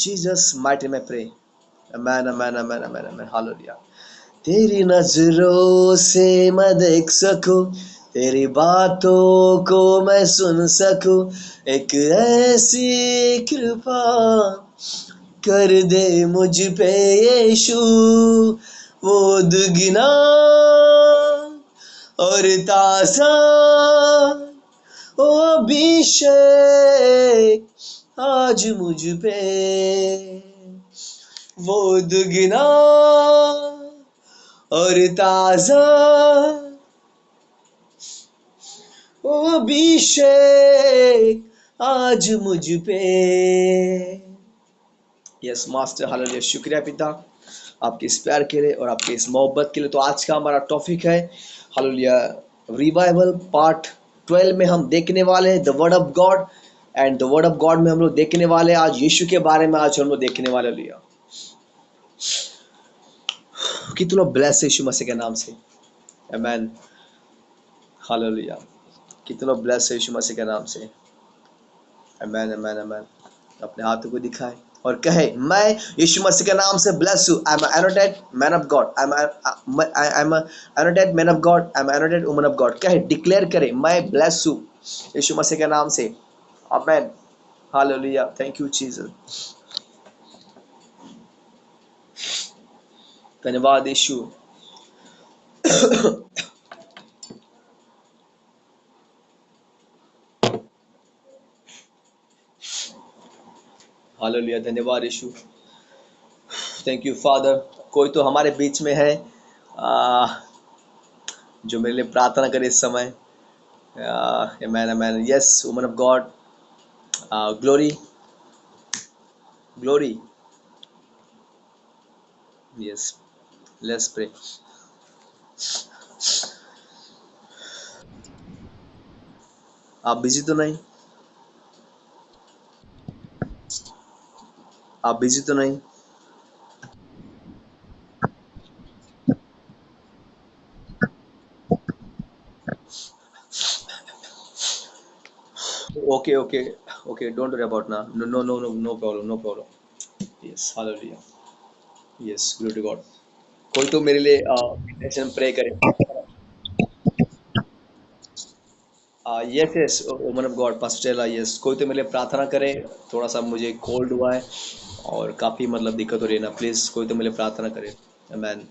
Jesus mighty name I pray. Amen, amen, amen, amen, amen. Hallelujah. तेरी नजरों से मैं देख सकूं, तेरी बातों को मैं सुन सकूं, एक ऐसी कृपा कर दे मुझ पे यीशु, वो दुगना और ताजा ओ अभिषेक आज मुझ पे, वो दुगना और ताजा ओ अभिषेक आज मुझ पे। Yes master, hallelujah. शुक्रिया पिता आपके इस प्यार के लिए और आपके इस मोहब्बत के लिए। तो आज का हमारा टॉपिक है हालेलुया रिवाइवल पार्ट 12 में हम देखने वाले हैं the word of God. And the word of God में हम लोग देखने वाले हैं आज यीशु के बारे में। आज हम लोग देखने वाले लिया कितना ब्लेस यीशु मसीह के नाम से। Amen, hallelujah. कितना ब्लेस यीशु मसीह के नाम से। आमेन, आमेन, आमेन। अपने हाथों को दिखाए और कहे मैं यीशु मसीह के नाम से ब्लेस हूँ। I am anointed man of God, I am anointed man of God, I am anointed woman of God. कहे, डिक्लेयर करे मैं ब्लेस हूँ यीशु मसीह के नाम से। Amen, hallelujah. Thank you Jesus. धन्यवाद यीशु। हालेलुया, धन्यवाद यीशु। Thank you father. कोई तो हमारे बीच में है जो मेरे लिए प्रार्थना करे इस समय। Amen, amen. Yes woman of God, glory, glory. Yes, let's pray. आप बिजी तो नहीं? आप बिजी तो नहीं? Okay, okay, okay, don't worry about ना। No no no no, no problem, no problem. Yes, hallelujah. Yes, glory to God. कोई तो मेरे लिए प्रे करे। Yes yes woman of God pastor Stella. Yes, कोई तो मेरे लिए प्रार्थना करे। थोड़ा सा मुझे कोल्ड हुआ है और काफी मतलब दिक्कत हो रही है ना। प्लीज कोई तो मेरे लिए प्रार्थना करे। Amen.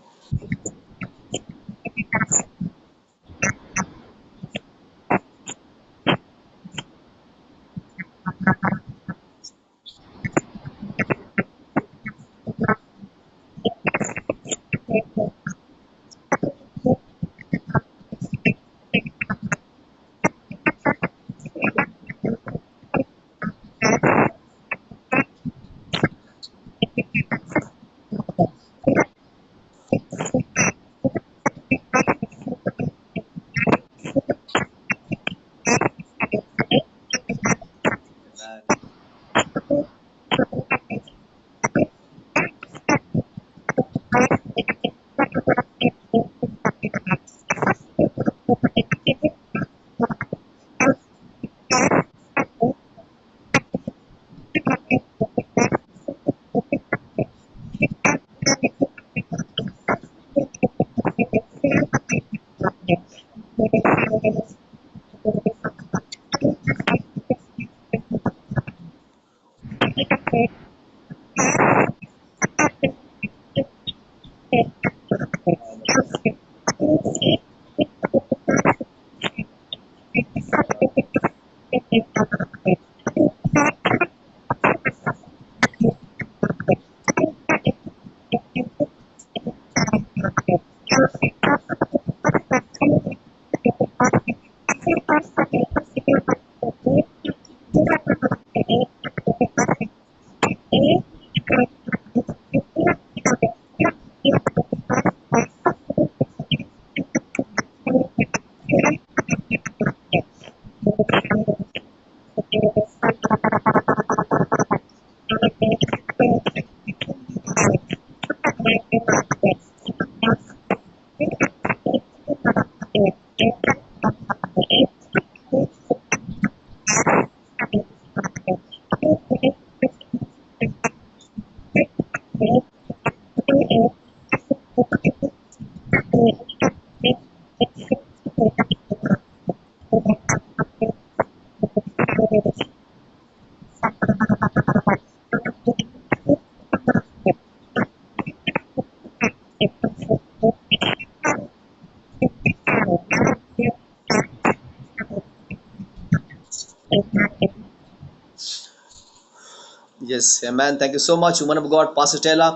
Yes man, thank you so much woman of God pastor Stella.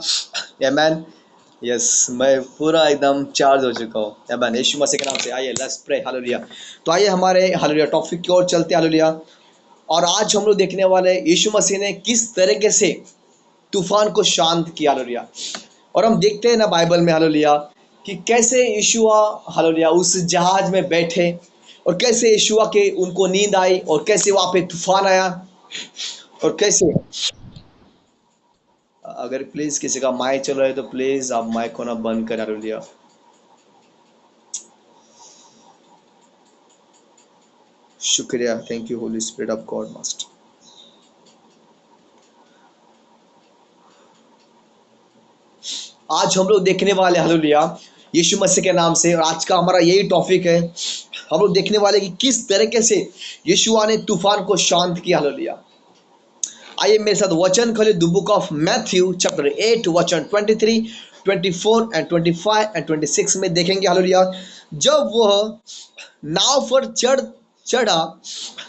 Man, yes मैं पूरा एकदम चार्ज हो चुका हूँ मैन, यीशु मसीह के नाम से। आइए लेट्स प्रे, हालेलुया। तो आइए हमारे हालेलुया टॉपिक की ओर चलते हैं, हालेलुया। और आज हम लोग देखने वाले हैं यीशु मसीह ने किस तरीके से तूफान को शांत किया, हालेलुया। और हम देखते हैं ना बाइबल में, हालेलुया, कि कैसे यीशुआ हालेलुया उस जहाज में बैठे और कैसे यीशुआ के उनको नींद आई और कैसे वहां पे तूफान आया और कैसे। अगर प्लीज किसी का माइक चल रहा है तो प्लीज आप माइक को ना बंद कर, हालेलुया। शुक्रिया, thank you Holy Spirit of God master. आज हम लोग देखने वाले, हालेलुया, यीशु मसीह के नाम से, और आज का हमारा यही टॉपिक है। हम लोग देखने वाले कि किस तरीके से यीशुआ ने तूफान को शांत किया, हालेलुया। आइए मेरे साथ वचन खोलिए, the book of Matthew chapter 8 वचन 23, 24 एंड 25 एंड 26 में देखेंगे, हालेलुया। जब वह नाव पर चढ़ा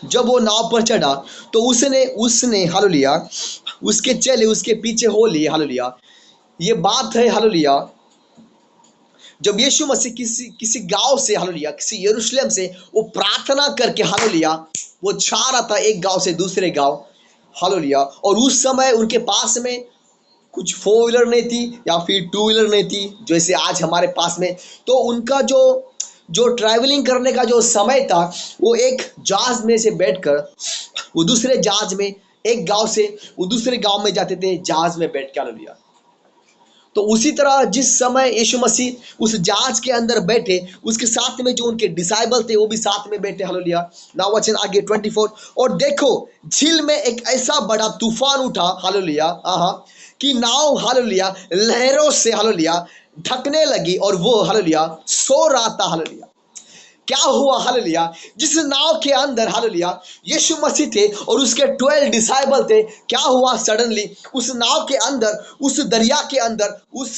जब वो नाव पर चढ़ा तो उसने उसने हालेलुया उसके चेले उसके पीछे हो लिए, हालेलुया। ये बात है, हालेलुया, जब यीशु मसीह किसी किसी गांव से, हालेलुया, किसी यरूशलेम से वो प्रार्थना करके, हालेलुया, वो जा रहा था एक गांव से दूसरे गांव, हालेलुया। और उस समय उनके पास में कुछ फोर व्हीलर नहीं थी या फिर टू व्हीलर नहीं थी जैसे आज हमारे पास में। तो उनका जो जो ट्रैवलिंग करने का जो समय था, वो एक जहाज में से बैठकर वो दूसरे जहाज में, एक गांव से वो दूसरे गांव में जाते थे जहाज में बैठ के, हालेलुया। तो उसी तरह जिस समय यीशु मसीह उस जहाज के अंदर बैठे, उसके साथ में जो उनके डिसाइबल थे वो भी साथ में बैठे, हालेलुया। नाउ वचन आगे 24, और देखो झील में एक ऐसा बड़ा तूफान उठा, हालेलुया, हाँ, कि नाव, हालेलुया, लहरों से, हालेलुया, ढकने लगी और वो, हालेलुया, सो रहा था, हालेलुया। क्या हुआ, हालेलुया, जिस नाव के अंदर, हालेलुया, यीशु मसीह थे और उसके 12 डिसाइबल थे, क्या हुआ सडनली उस नाव के अंदर, उस दरिया के अंदर, उस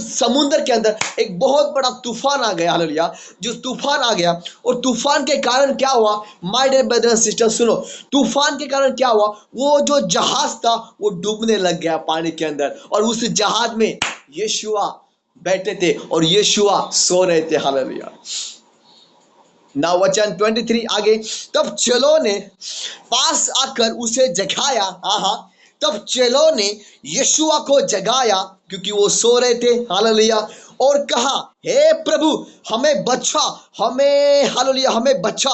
समुद्र के अंदर एक बहुत बड़ा तूफान आ गया, हालेलुया। जो तूफान आ गया, और तूफान के कारण क्या हुआ, my dear brother and sister, सुनो, तूफान के कारण क्या हुआ, वो जो जहाज था वो डूबने लग गया पानी के अंदर, और उस जहाज में यीशुआ बैठे थे और यीशुआ सो रहे थे, हालेलुया। ना वचन 23 आगे, तब चेलों ने पास आकर उसे जगाया, हाँ, तब चेलों ने यीशुआ को जगाया क्योंकि वो सो रहे थे, हालेलुया, और कहा, हे प्रभु हमें बचा, हमें, हालेलुया, हमें बचा,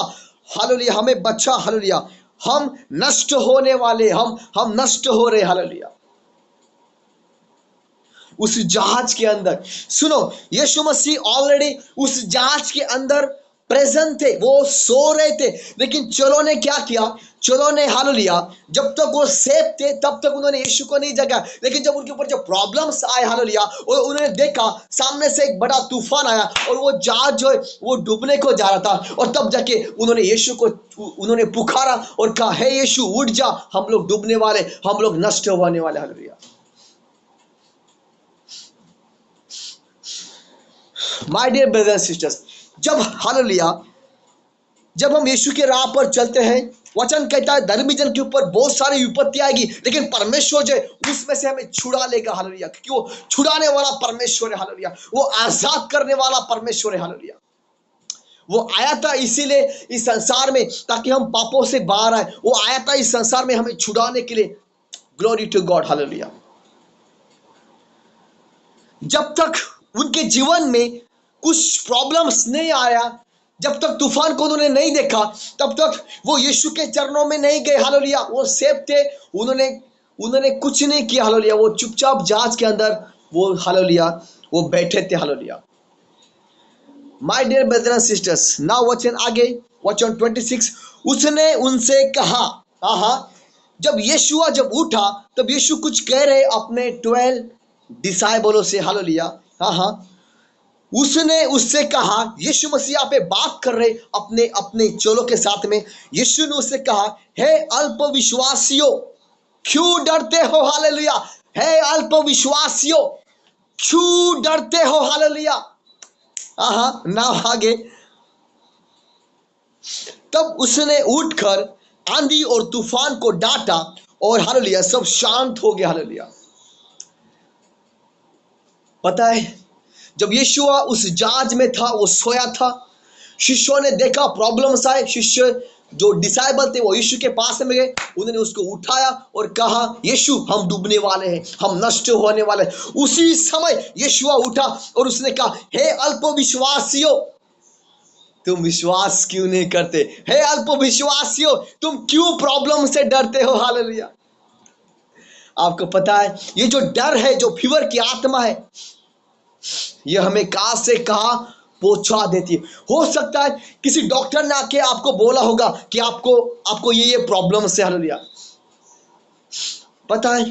हालेलुया, हमें बचा, हालेलुया, हम नष्ट होने वाले, हम नष्ट हो रहे, हालेलुया। उस जहाज के अंदर, सुनो, यीशु मसीह ऑलरेडी उस जहाज के अंदर प्रेजेंट थे, वो सो रहे थे, लेकिन चलो ने क्या किया, चलो ने, हालेलुया, जब तक वो सेफ थे तब तक उन्होंने यीशु को नहीं जगा, लेकिन जब उनके ऊपर जो प्रॉब्लम्स आए, हालेलुया, और उन्होंने देखा सामने से एक बड़ा तूफान आया और वो जहाज जो है वो डूबने को जा रहा था, और तब जाके उन्होंने यीशु को उन्होंने पुकारा और कहा, हे यीशु उठ जा, हम लोग डूबने वाले, हम लोग नष्ट होने वाले, hallelujah. My dear brothers and sisters, जब, हालेलुया, जब हम यीशु के राह पर चलते हैं, वचन कहता है धर्मी जन के ऊपर बहुत सारी विपत्ति आएगी, लेकिन परमेश्वर जो उसमें से हमें छुड़ा लेगा, हालेलुया, क्योंकि वो छुड़ाने वाला परमेश्वर है, हालेलुया, वो आजाद करने वाला परमेश्वर है, हालेलुया। वो आया था इसीलिए इस संसार में ताकि हम पापों से बाहर आए, वो आया था इस संसार में हमें छुड़ाने के लिए। Glory to God, hallelujah. जब तक उनके जीवन में कुछ प्रॉब्लम्स नहीं आया, जब तक तूफान को उन्होंने नहीं देखा, तब तक वो यीशु के चरणों में नहीं गए, हालेलुया, वो सेफ थे, उन्होंने उन्होंने कुछ नहीं किया, हालेलुया, वो चुपचाप जहाज के अंदर वो, हालेलुया, वो बैठे थे, hallelujah. My dear brother and sisters, now वचन आगे, वचन 26, उसने उनसे कहा, हाँ, जब यीशुआ जब उठा तब यीशु कुछ कह रहे अपने 12 डिसाइबलों से, हालेलुया, हाँ, उसने उससे कहा, यीशु मसीह पे बात कर रहे अपने अपने चेलों के साथ में, यीशु ने उससे कहा, हे अल्प विश्वासियों क्यों डरते हो, हालेलुया, हे अल्प विश्वासियों क्यों डरते हो, हालेलुया, हाँ, ना आगे, तब उसने उठकर आंधी और तूफान को डांटा और हालेलुया सब शांत हो गया। हालेलुया। पता है जब यीशुआ उस जहाज में था, वो सोया था, शिष्यों ने देखा प्रॉब्लम्स आए, शिष्य जो डिसाइबल थे वो यीशु के पास में गए, उन्होंने उसको उठाया और कहा यीशु हम डूबने वाले हैं, हम नष्ट होने वाले हैं। उसी समय यीशुआ उठा और उसने कहा हे अल्पविश्वासियों, तुम विश्वास क्यों नहीं करते? हे अल्पविश्वासियों, तुम क्यों प्रॉब्लम से डरते हो? हालेलुया। आपको पता है ये जो डर है, जो फीवर की आत्मा है, ये हमें कहां से कहां पहुंचा देती है। हो सकता है किसी डॉक्टर ने आके आपको बोला होगा कि आपको आपको ये प्रॉब्लम से। हालेलुया। पता है,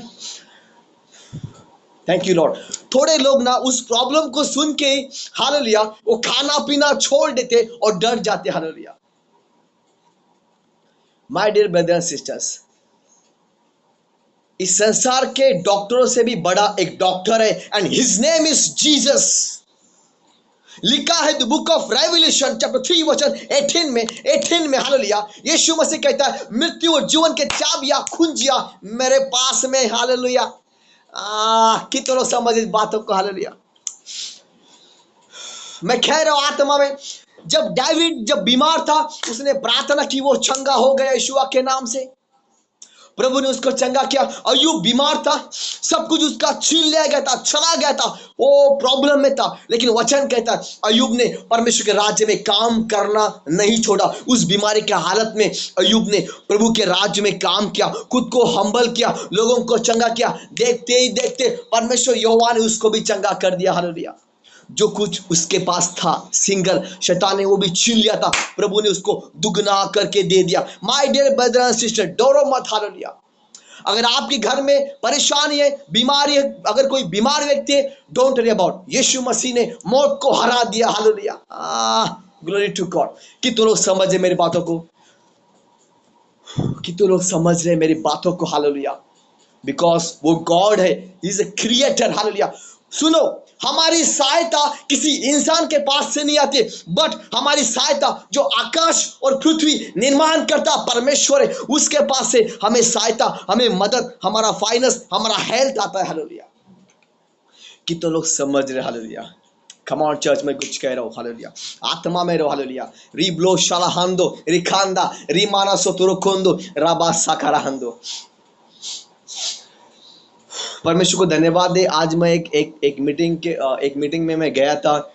थैंक यू लॉर्ड, थोड़े लोग ना उस प्रॉब्लम को सुन के हालेलुया वो खाना पीना छोड़ देते और डर जाते। Hallelujah. My dear brother and sisters, इस संसार के डॉक्टरों से भी बड़ा एक डॉक्टर है and his name is Jesus. लिखा है the book of revolution chapter 3 वचन 18 में हालेलुया यीशु मसीह कहता है मृत्यु और जीवन के चाबियां कुंजियां मेरे पास में। हालेलुया। कितने लोग समझ इस बातों को? हालेलुया। मैं कह रहा हूं आत्मा में, जब डेविड जब बीमार था, उसने प्रार्थना की, वो चंगा हो गया यीशुआ के नाम से। प्रभु ने उसको चंगा किया। अय्यूब बीमार था, सब कुछ उसका छीन लिया गया था, चला गया था, वो प्रॉब्लम में था, लेकिन वचन कहता है अय्यूब ने परमेश्वर के राज्य में काम करना नहीं छोड़ा। उस बीमारी के हालत में अय्यूब ने प्रभु के राज्य में काम किया, खुद को हम्बल किया, लोगों को चंगा किया। देखते ही देखते परमेश्वर यहोवा ने उसको भी चंगा कर दिया। हालेलुया। जो कुछ उसके पास था सिंगल, शैतान ने वो भी छीन लिया था, प्रभु ने उसको दुगना करके दे दिया। My dear brother and sister, डरो मत। हालेलुया। अगर आपके घर में परेशानी है, बीमारी है, अगर कोई बीमार व्यक्ति है, डोंट वरी अबाउट, यीशु मसीह ने मौत को हरा दिया। हालेलुया। Glory to God. कितने लोग समझ रहे मेरी बातों को? कितने लोग समझ रहे मेरी बातों को? हालेलुया। बिकॉज वो गॉड है, he is a creator. Hallelujah. सुनो, हमारी सहायता किसी इंसान के पास से नहीं आती, बट हमारी सहायता जो आकाश और पृथ्वी निर्माण करता परमेश्वर है, उसके पास से हमें सहायता, हमें मदद, हमारा फाइनेंस, हमारा हेल्थ आता है। हालेलुया। कितने लोग समझ रहे? हालेलुया। कम ऑन चर्च में कुछ कह रहा हूं। हालेलुया। आत्मा में रहो। हालेलुया। रिब्लो शालाहांदो रिखांदा रिमाना सोतुरुकोंदो राबा साकाराहांदो। परमेश्वर को धन्यवाद दे। आज मैं एक मीटिंग में मैं गया था,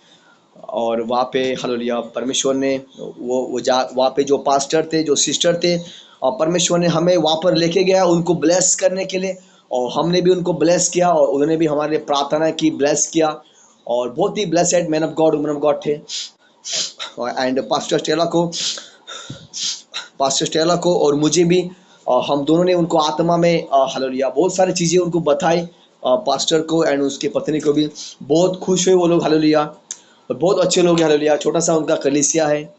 और वहाँ पे हालेलुया परमेश्वर ने वहाँ पे जो पास्टर थे, जो सिस्टर थे, और परमेश्वर ने हमें वहाँ पर लेके गया उनको ब्लेस करने के लिए, और हमने भी उनको ब्लेस किया, और उन्होंने भी हमारे लिए प्रार्थना की, ब्लेस किया, और बहुत ही blessed man of God, woman of God थे। एंड पास्टर स्टेला को और मुझे भी, हम दोनों ने उनको आत्मा में हालेलुया बहुत सारी चीज़ें उनको बताई, पास्टर को एंड उसके पत्नी को भी। बहुत खुश हुए वो लोग। हालेलुया। और बहुत अच्छे लोग हैं। हालेलुया। छोटा सा उनका कलीसिया है,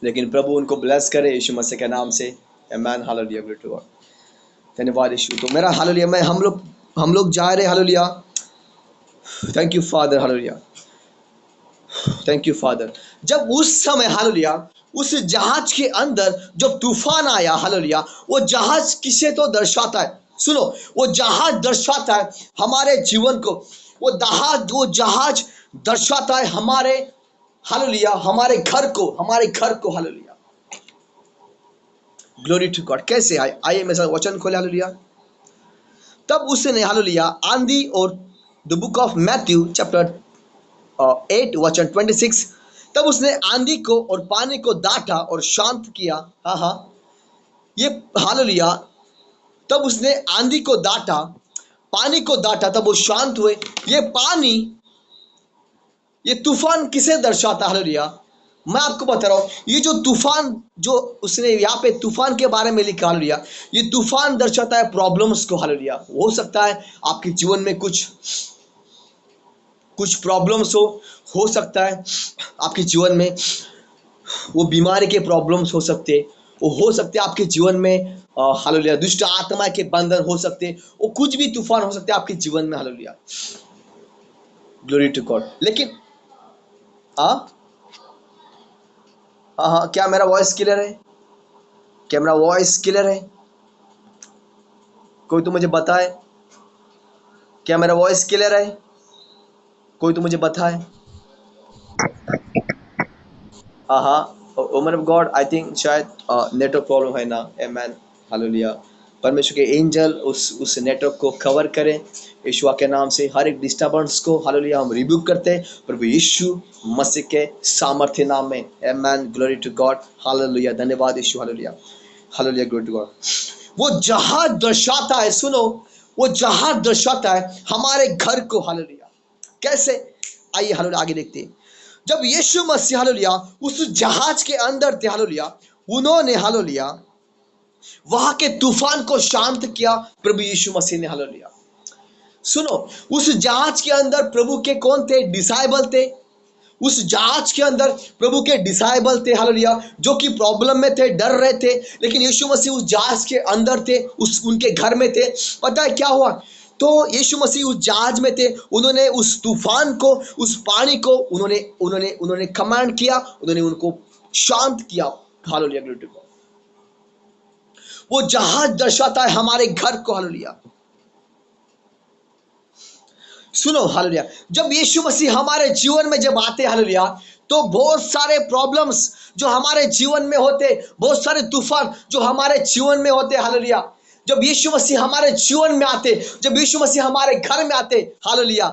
लेकिन प्रभु उनको ब्लेस करे यीशु मसीह के नाम से। Amen. Hallelujah. Glory to God. धन्यवाद यीशु। तो मेरा हालेलुया, मैं हम लोग जा रहे। Hallelujah. Thank you father. Hallelujah. Thank you father. जब उस समय हालेलुया उस जहाज के अंदर जब तूफान आया, हालेलुया, वो जहाज किसे तो दर्शाता है? सुनो, वो जहाज दर्शाता है हमारे जीवन को, वो जहाज दर्शाता है हमारे, हालेलुया, हमारे घर को। हालेलुया। Glory to God. कैसे आइए मेरे साथ वचन खोले। हालेलुया। तब उसने हालेलुया आंधी, और the book of Matthew chapter 8 वचन 26, तब उसने आंधी को और पानी को डांटा और शांत किया। हाँ हाँ, ये हालेलुया। तब उसने आंधी को डांटा, पानी को डांटा, तब वो शांत हुए। ये पानी, ये तूफान किसे दर्शाता? हालेलुया। मैं आपको बता रहा हूं, ये जो तूफान, जो उसने यहाँ पे तूफान के बारे में लिखा, हालेलुया, ये तूफान दर्शाता है प्रॉब्लम्स को। हालेलुया। हो सकता है आपके जीवन में कुछ प्रॉब्लम्स हो सकता है आपके जीवन में वो बीमारी के प्रॉब्लम्स हो सकते, वो हो सकते आपके जीवन में हालेलुया दुष्ट आत्मा के बंधन हो सकते, वो कुछ भी तूफान हो सकते आपके जीवन में। हालेलुया। Glory to God. लेकिन हाँ हाँ, क्या मेरा वॉइस क्लियर है? क्या मेरा वॉइस क्लियर है? कोई तो मुझे बताए, क्या मेरा वॉइस क्लियर है? कोई तो मुझे बताए। हाँ हाँ, woman of God, I think शायद नेटवर्क प्रॉब्लम है ना। आमेन, हालेलुया। परमेश्वर के एंजल उस नेटवर्क को कवर करें यीशु के नाम से। हर एक डिस्टर्बेंस को हालेलुया हम रिब्यूक करते हैं प्रभु यीशु मसीह के सामर्थ्य नाम में। Amen, glory to God, hallelujah. धन्यवाद Yeshu, hallelujah, hallelujah, glory to God. वो जहाज दर्शाता है, सुनो, वो जहाज दर्शाता है हमारे घर को, हालेलुया। कैसे? आइए हालेलुया आगे देखते हैं। जब यीशु मसीह हालेलुया उस जहाज के अंदर थे, हालेलुया, उन्होंने हालेलुया वहां के तूफान को शांत किया प्रभु यीशु मसीह ने, हालेलुया। सुनो, उस जहाज के अंदर प्रभु के कौन थे? डिसाइबल थे। उस जहाज के अंदर प्रभु के डिसाइबल थे, हालेलुया, जो कि प्रॉब्लम में थे, डर रहे थे, लेकिन यीशु मसीह उस जहाज के अंदर थे, उस उनके घर में थे। पता है क्या हुआ? तो यीशु मसीह उस जहाज में थे, उन्होंने उस तूफान को, उस पानी को उन्होंने उन्होंने उन्होंने कमांड किया, उन्होंने उनको शांत किया, हालेलुया, ग्लोरी टू गॉड। वो जहाज दर्शाता है हमारे घर को, हालेलुया। सुनो, हालेलुया, जब यीशु मसीह हमारे जीवन में जब आते, हालेलुया, तो बहुत सारे प्रॉब्लम्स जो हमारे जीवन में होते, बहुत सारे तूफान जो हमारे जीवन में होते, हालेलुया, जब यीशु मसीह हमारे जीवन में आते, जब यीशु मसीह हमारे घर में आते, हालेलुया,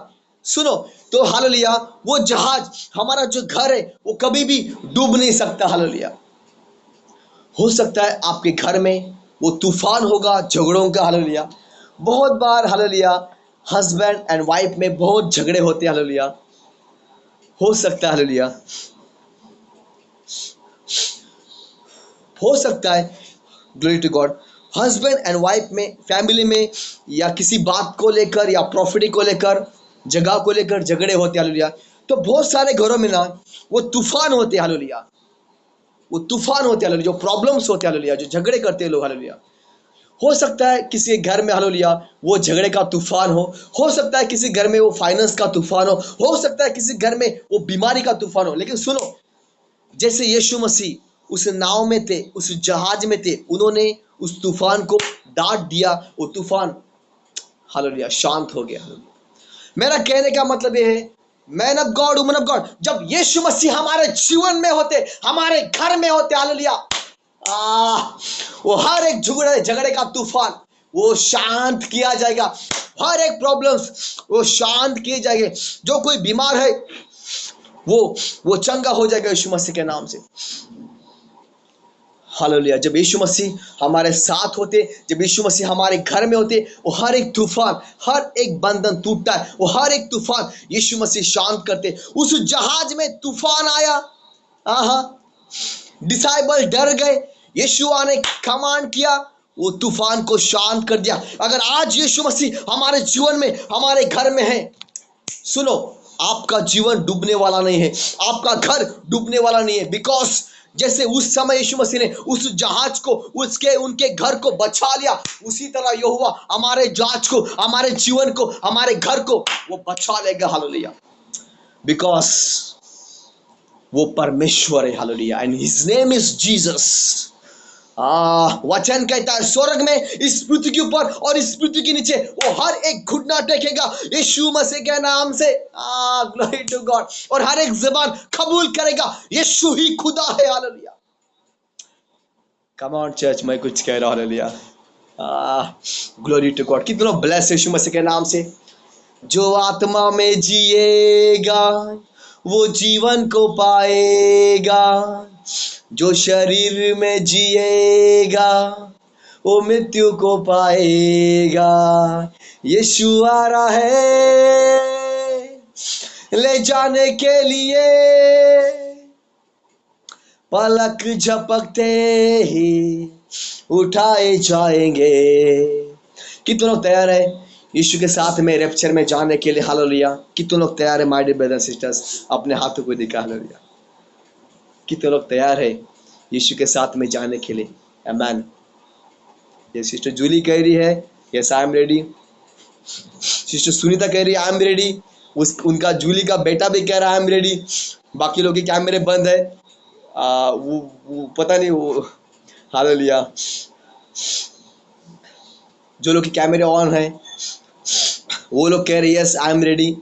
सुनो, तो हालेलुया वो जहाज, हमारा जो घर है, वो कभी भी डूब नहीं सकता, हालेलुया। हो सकता है आपके घर में वो तूफान होगा झगड़ों का, हालेलुया। बहुत बार, हालेलुया, हस्बैंड एंड वाइफ में बहुत झगड़े होते हैं, हालेलुया। हो सकता है, हालेलुया, हो सकता है, glory to God, husband and wife में, फैमिली में, या किसी बात को लेकर या प्रॉपर्टी को लेकर, जगह को लेकर झगड़े होते हैं, हालेलुया। तो बहुत सारे घरों में ना वो तूफान होते हैं, हालेलुया। वो तूफान होते हैं, हालेलुया, जो प्रॉब्लम्स होते हैं, हालेलुया, जो झगड़े करते हैं लोग, हालेलुया। हो सकता है किसी घर में, हालेलुया, वो झगड़े का तूफान हो सकता है किसी घर में वो फाइनेंस का तूफान हो सकता है किसी घर में वो बीमारी का तूफान हो। लेकिन सुनो, जैसे यीशु मसीह उस नाव में थे, उस जहाज में थे, उन्होंने उस तूफान को डांट दिया, वो तूफान, हालेलुया, शांत हो गया। मेरा कहने का मतलब ये है, man of God, woman of God, जब यीशु मसीह हमारे जीवन में होते, हमारे घर में होते, हालेलुया, वो हर एक झगड़े झगड़े का तूफान वो शांत किया जाएगा। हर एक प्रॉब्लम्स वो शांत किए जाएंगे। जो कोई बीमार है वो वो चंगा हो जाएगा यीशु मसीह के नाम से, हालेलुया। जब यीशु मसीह हमारे साथ होते, जब यीशु मसीह हमारे घर में होते, वो हर एक तूफान, हर एक बंधन टूटता है, वो हर एक तूफान यीशु मसीह शांत करते। उस जहाज में तूफान आया, हाँ, डिसाइबल डर गए, यीशु ने कमांड किया, वो तूफान को शांत कर दिया। अगर आज यीशु मसीह हमारे जीवन में, हमारे घर में है, सुनो, आपका जीवन डूबने वाला नहीं है, आपका घर डूबने वाला नहीं है। बिकॉज जैसे उस समय यीशु मसीह ने उस जहाज को, उसके उनके घर को बचा लिया, उसी तरह यहोवा हमारे जहाज को, हमारे जीवन को, हमारे घर को वो बचा लेगा, हालेलुया। बिकॉज वो परमेश्वर है, hallelujah, and his name is Jesus. वचन कहता है स्वर्ग में, इस पृथ्वी के ऊपर और इस पृथ्वी के नीचे, वो हर एक घुटना टेकेगा यीशु मसीह के नाम से, ग्लोरी टू गॉड, और हर एक ज़बान कबूल करेगा यीशु ही खुदा है, हालेलुया। कम ऑन चर्च, मैं कुछ कह रहा हूं, हालेलुया, ग्लोरी टू गॉड। कितना ब्लेस यीशु मसीह के नाम से। जो आत्मा में जिएगा वो जीवन को पाएगा, जो शरीर में जिएगा वो मृत्यु को पाएगा। यीशु आ रहा है ले जाने के लिए, पलक झपकते ही उठाए जाएंगे। कितने लोग तैयार है यीशु के साथ में रैप्चर में जाने के लिए, हालेलुया? कितने लोग तैयार है माय डियर ब्रदर सिस्टर्स? अपने हाथों को दिखा, हालेलुया। कितने लोग तैयार है यीशु के साथ में जाने के लिए? आमेन। ये सिस्टर जूली कह रही है yes I am ready. Sister Sunita कह रही है आई एम रेडी। उनका जूली का बेटा भी कह रहा है आई एम रेडी। बाकी लोग के कैमरे बंद है, वो पता नहीं वो, हालेलुया। जो लोग के कैमरे ऑन है वो लोग कह रहे यस आई एम रेडी,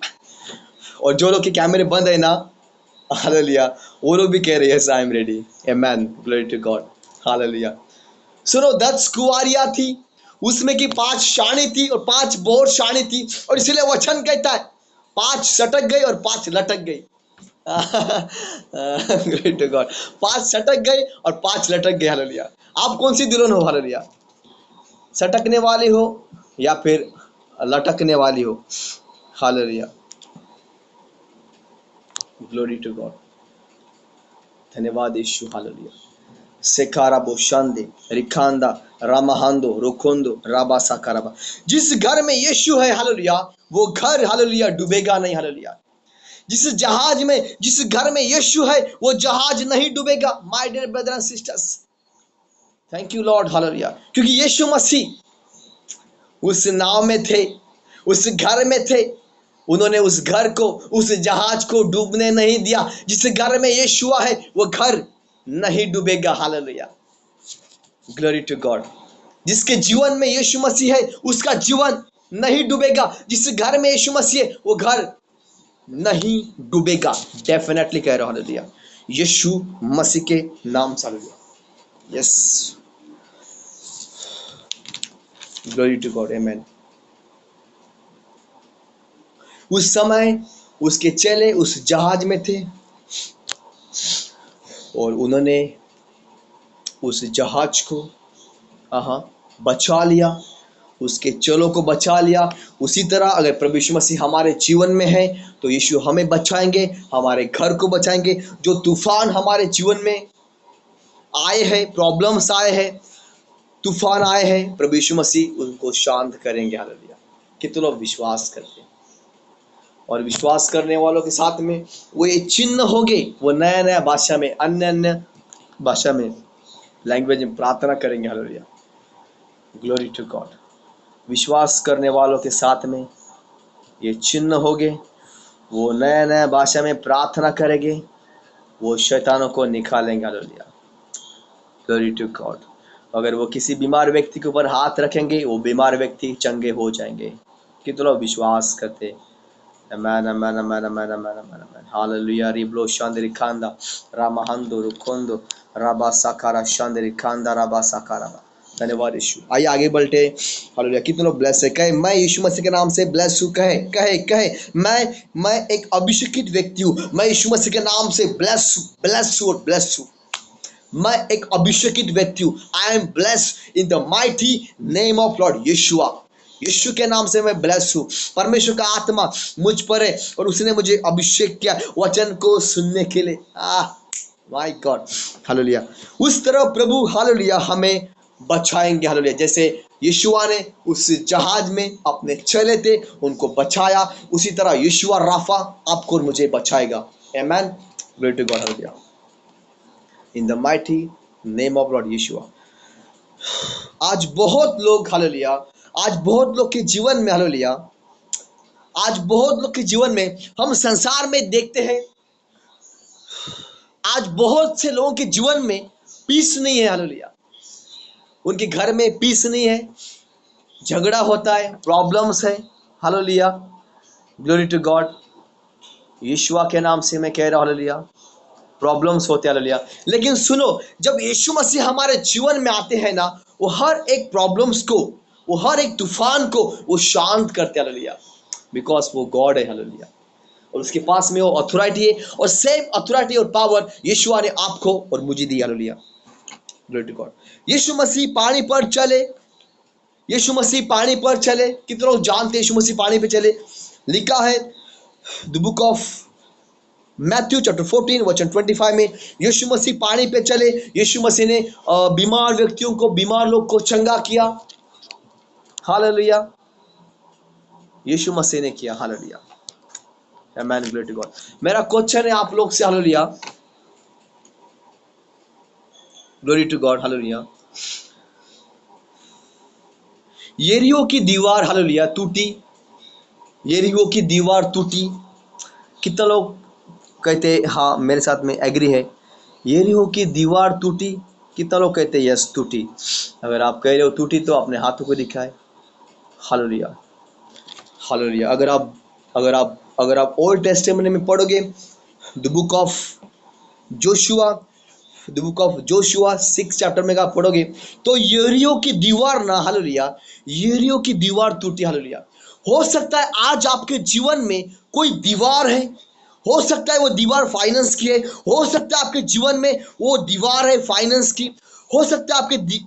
और जो लोग के कैमरे बंद है ना, हालेलुया, वो लोग भी कह रहे yes I am ready. Amen, glory to God, hallelujah. सुनो, 10 कुंवारियां थी, उसमें की 5 शानी थी और 5 बोर शानी थी, और इसलिए वचन कहता है 5 सटक गई और 5 लटक गई। ग्लोरी टू गॉड, 5 सटक गई और 5 लटक गई। हालेलुया। आप कौन सी दुल्हन हो? हालेलुया, सटकने वाली हो या फिर लटकने वाली हो? हालेलुया, ग्लोरी टू गॉड, धन्यवाद यीशु। हालेलुया। सेकारा बोशांदे रिखांदा रामाहांदो रोकोंदो राबा साकाराबा। जिस घर में यीशु है, हालेलुया, वो घर, हालेलुया, डूबेगा नहीं। हालेलुया। जिस घर में यीशु है, वो जहाज नहीं डूबेगा। My dear brother and sisters, thank you Lord, hallelujah. क्योंकि यीशु मसीह उस नाव में थे, उस घर में थे, उन्होंने उस घर को, उस जहाज को डूबने नहीं दिया। जिस घर में यीशु है, वो घर नहीं डूबेगा। Hallelujah, glory to God. जिसके जीवन में यीशु मसीह है, उसका जीवन नहीं डूबेगा। जिस घर में यीशु मसीह है, वो घर नहीं डूबेगा। डेफिनेटली कह रहा हूं, हालेलुया, यीशु मसीह के नाम से। Hallelujah, yes, glory to God, amen. उस समय उसके चेले उस जहाज में थे और उन्होंने उस जहाज को बचा लिया, उसके चेलों को बचा लिया। उसी तरह अगर प्रभु यीशु मसीह हमारे जीवन में है तो यीशु हमें बचाएंगे, हमारे घर को बचाएंगे। जो तूफान हमारे जीवन में आए हैं, प्रॉब्लम्स आए हैं, तूफान आए हैं, प्रभु यीशु मसीह उनको शांत करेंगे। हालेलुया। कितने लोग विश्वास करते हैं? और विश्वास करने वालों के साथ में वो ये चिन्ह होंगे, वो नया नया भाषा में, अन्य अन्य भाषा में, लैंग्वेज में प्रार्थना करेंगे। Hallelujah, glory to God. विश्वास करने वालों के साथ में ये चिन्ह होंगे, वो नया नया भाषा में प्रार्थना करेंगे, वो शैतानों को निकालेंगे। Hallelujah, glory to God. अगर वो किसी बीमार व्यक्ति के ऊपर हाथ रखेंगे, वो बीमार व्यक्ति चंगे हो जाएंगे। कितने लोग विश्वास करते? Amen, amen, amen, amen, amen, amen, amen. Hallelujah. Riblo shandri kanda, ramahando rukondo, raba sakara shandri kanda, raba sakara. धन्यवाद यीशु। आइए आगे बढ़ते। हालेलुया, कितने लोग ब्लेस है? कहे मैं यीशु मसीह के नाम से ब्लेस हूँ। कहे कहे कहे मैं एक अभिषेकित व्यक्ति हूँ। मैं यीशु मसीह के नाम से ब्लेस हूँ, ब्लेस हूँ और ब्लेस हूँ। मैं एक अभिषेकित व्यक्ति हूँ। I am blessed in the mighty name of Lord Yeshua. Yeshu के नाम से मैं ब्लेस हूँ। परमेश्वर का आत्मा मुझ पर है और उसने मुझे अभिषेक किया वचन को सुनने के लिए। My God, hallelujah. उस तरह प्रभु, हालेलुया, हमें बचाएंगे। हालेलुया, जैसे यीशुआ ने उस जहाज में अपने चेले थे, उनको बचाया, उसी तरह यीशुआ राफा आपको और मुझे बचाएगा। Amen, glory to God, hallelujah, in the mighty name of Lord Yeshua. आज बहुत लोग, हालेलुया, आज बहुत लोग के जीवन में, हालेलुया, आज बहुत लोग के जीवन में हम संसार में देखते हैं, आज बहुत से लोगों के जीवन में पीस नहीं है। हालेलुया, उनके घर में पीस नहीं है, झगड़ा होता है, प्रॉब्लम्स है। Hallelujah, glory to God. Yeshua के नाम से मैं कह रहा हूं, हालेलुया, प्रॉब्लम्स होते हैं। हालेलुया, लेकिन सुनो, जब यीशु मसीह हमारे जीवन में आते हैं ना, वो हर एक प्रॉब्लम्स को, वो हर एक तूफान को वो शांत करते हैं। हालेलुया, बिकॉज वो गॉड है। हालेलुया, और उसके पास में वो अथॉरिटी है, और सेम अथॉरिटी और पावर यीशुआ ने आपको और मुझे दी। Hallelujah, glory to God. Yeshu Masih पानी पर चले, यीशु मसीह पानी पर चले। कितने लोग जानते हैं यीशु मसीह पानी पर चले? लिखा है the book of Matthew chapter 14 वचन 25 में, यीशु मसीह पानी पे चले। यीशु मसीह ने बीमार व्यक्तियों को, बीमार लोग को चंगा किया। हालेलुया, यीशु मसीह ने किया। Hallelujah, amen, glory to God. मेरा क्वेश्चन है आप लोग से, hallelujah, glory to God, hallelujah. यरीहो की दीवार, हालेलुया, टूटी। यरीहो की दीवार टूटी। कितना लोग कहते हाँ मेरे साथ में एग्री है? यरीहो की दीवार टूटी। कितना लोग कहते यस टूटी? अगर आप कह रहे हो टूटी तो अपने हाथों को दिखाए। Hallelujah, hallelujah. अगर आप ओल्ड टेस्टामेंट में पढ़ोगे, the book of Joshua, the book of Joshua 6 chapter में आप पढ़ोगे तो यरीहो की दीवार ना, हालेलुया, यरीहो की दीवार टूटी, हालेलुया। हो सकता है आज आपके जीवन में कोई दीवार है, हो सकता है वो दीवार फाइनेंस की है, हो सकता है आपके जीवन में वो दीवार है फाइनेंस की, हो सकता है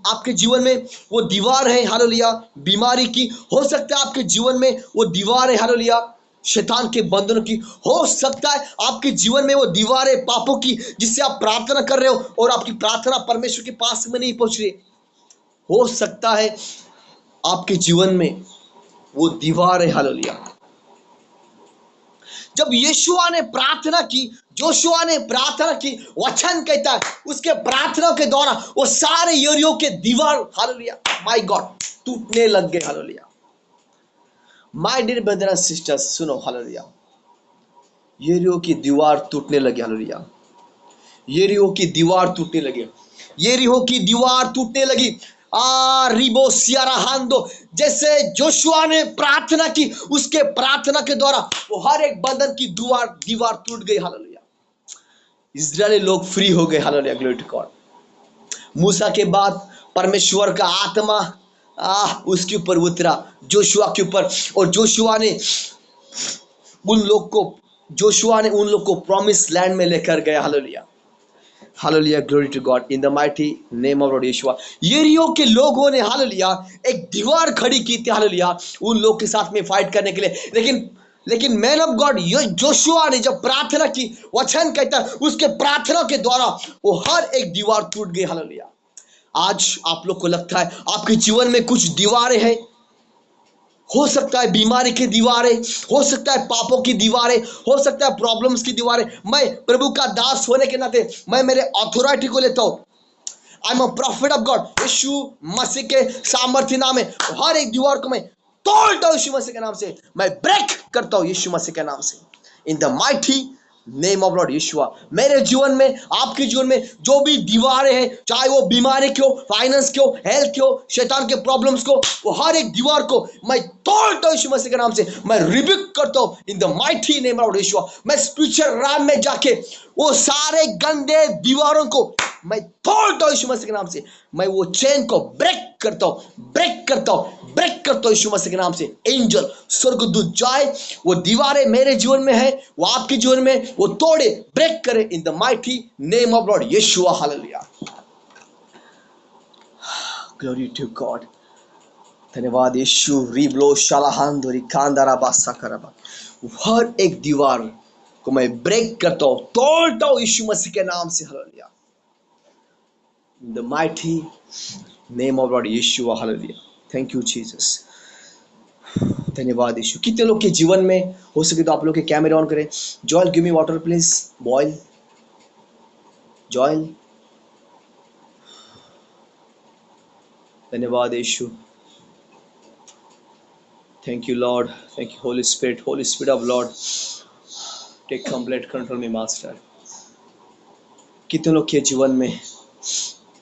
आपके जीवन में वो दीवार है, हालेलुया, बीमारी की, हो सकता है आपके जीवन में वो दीवार है, हालेलुया, शैतान के बंधनों की, हो सकता है आपके जीवन में वो दीवार है पापों की, जिससे आप प्रार्थना कर रहे हो और आपकी प्रार्थना परमेश्वर के पास में नहीं पहुंच रही। हो सकता है आपके जीवन में वो दीवार है, हालेलुया। जब यीशुआ ने प्रार्थना की, जोशुआ ने प्रार्थना की, वचन कहता है उसके प्रार्थना के द्वारा वो सारे यरीहो के दीवार, हालेलुया, माय गॉड, टूटने लग गए, hallelujah. My dear brother and sisters, सुनो, हालेलुया, यरीहो की दीवार टूटने लगी, हालेलुया, यरीहो की दीवार टूटने लगी, यरीहो की दीवार टूटने लगी। रिबो सियारा हांदो, जैसे जोशुआ ने प्रार्थना की, उसके प्रार्थना के द्वारा वो हर एक बंधन की दीवार टूट गई, हालेलुया। इजरायली लोग फ्री हो गए, हालेलुया, ग्लोरी टू गॉड। मूसा के बाद परमेश्वर का आत्मा उसके ऊपर उतरा, जोशुआ के ऊपर, और जोशुआ ने उन लोग को प्रॉमिस लैंड में लेकर गया, hallelujah, hallelujah, glory to God, in the mighty name of Lord Yeshua. यरीहो के लोगों ने, हालेलुया, एक दीवार खड़ी की थी, हालेलुया, उन लोग के साथ में फाइट करने के लिए, लेकिन मैन ऑफ गॉड जोशुआ ने जब प्रार्थना की, वचन कहता है उसके प्रार्थना के द्वारा वो हर एक दीवार टूट गई, हालेलुया। आज आप लोग को लगता है आपके जीवन में कुछ दीवारें हैं, हो सकता है बीमारी की दीवारें, हो सकता है पापों की दीवारें, हो सकता है प्रॉब्लम्स की दीवारें। मैं प्रभु का दास होने के नाते मैं मेरे अथॉरिटी को लेता हूं, I am a prophet of God, Yeshu Masih के सामर्थ्य नाम में हर एक दीवार को मैं तोड़ता हूं, यीशु मसीह के नाम से मैं ब्रेक करता हूं, यीशु मसीह के नाम से, in the mighty name of Lord Yeshua. मेरे जीवन में, आपके जीवन में जो भी दीवारें हैं, चाहे वो बीमारी की हो, फाइनेंस की हो, हेल्थ की हो, शैतान के प्रॉब्लम्स को, वो हर एक दीवार को मैं तोड़ता हूं, यीशु मसीह के नाम से मैं रिब्यूक करता हूं, in the mighty name of Lord Yeshua. मैं स्पिरिचुअल राम में जाके वो सारे गंदे दीवारों को मैं तोड़ता हूं, यीशु मसीह के नाम से मैं वो चेन को ब्रेक करता हूं, ब्रेक करता हूं, ब्रेक करता हूं, यीशु मसीह के नाम से। एंजल, स्वर्गदूत जाए, वो दीवारें मेरे जीवन में है, वो आपके जीवन में वो तोड़े, ब्रेक करे, in the mighty name of Lord Yeshua, hallelujah, glory to God. धन्यवाद यीशु, रिब्लो शालाहांदो रिकांदारा बासा करबा, हर एक दीवार को मैं ब्रेक करता हूं, तोड़ता हूं, यीशु मसीह के नाम से, hallelujah, in the mighty name of Lord Yeshua, hallelujah, thank you Jesus। धन्यवाद यीशु। कितने लोग के जीवन में हो सके तो आप लोग के कैमरे ऑन करें। Joel, give me water please, बॉयल, जॉयल, धन्यवाद Yeshu, thank you Lord, thank you Holy Spirit of Lord, take complete control में मास्टर। कितने लोग के जीवन में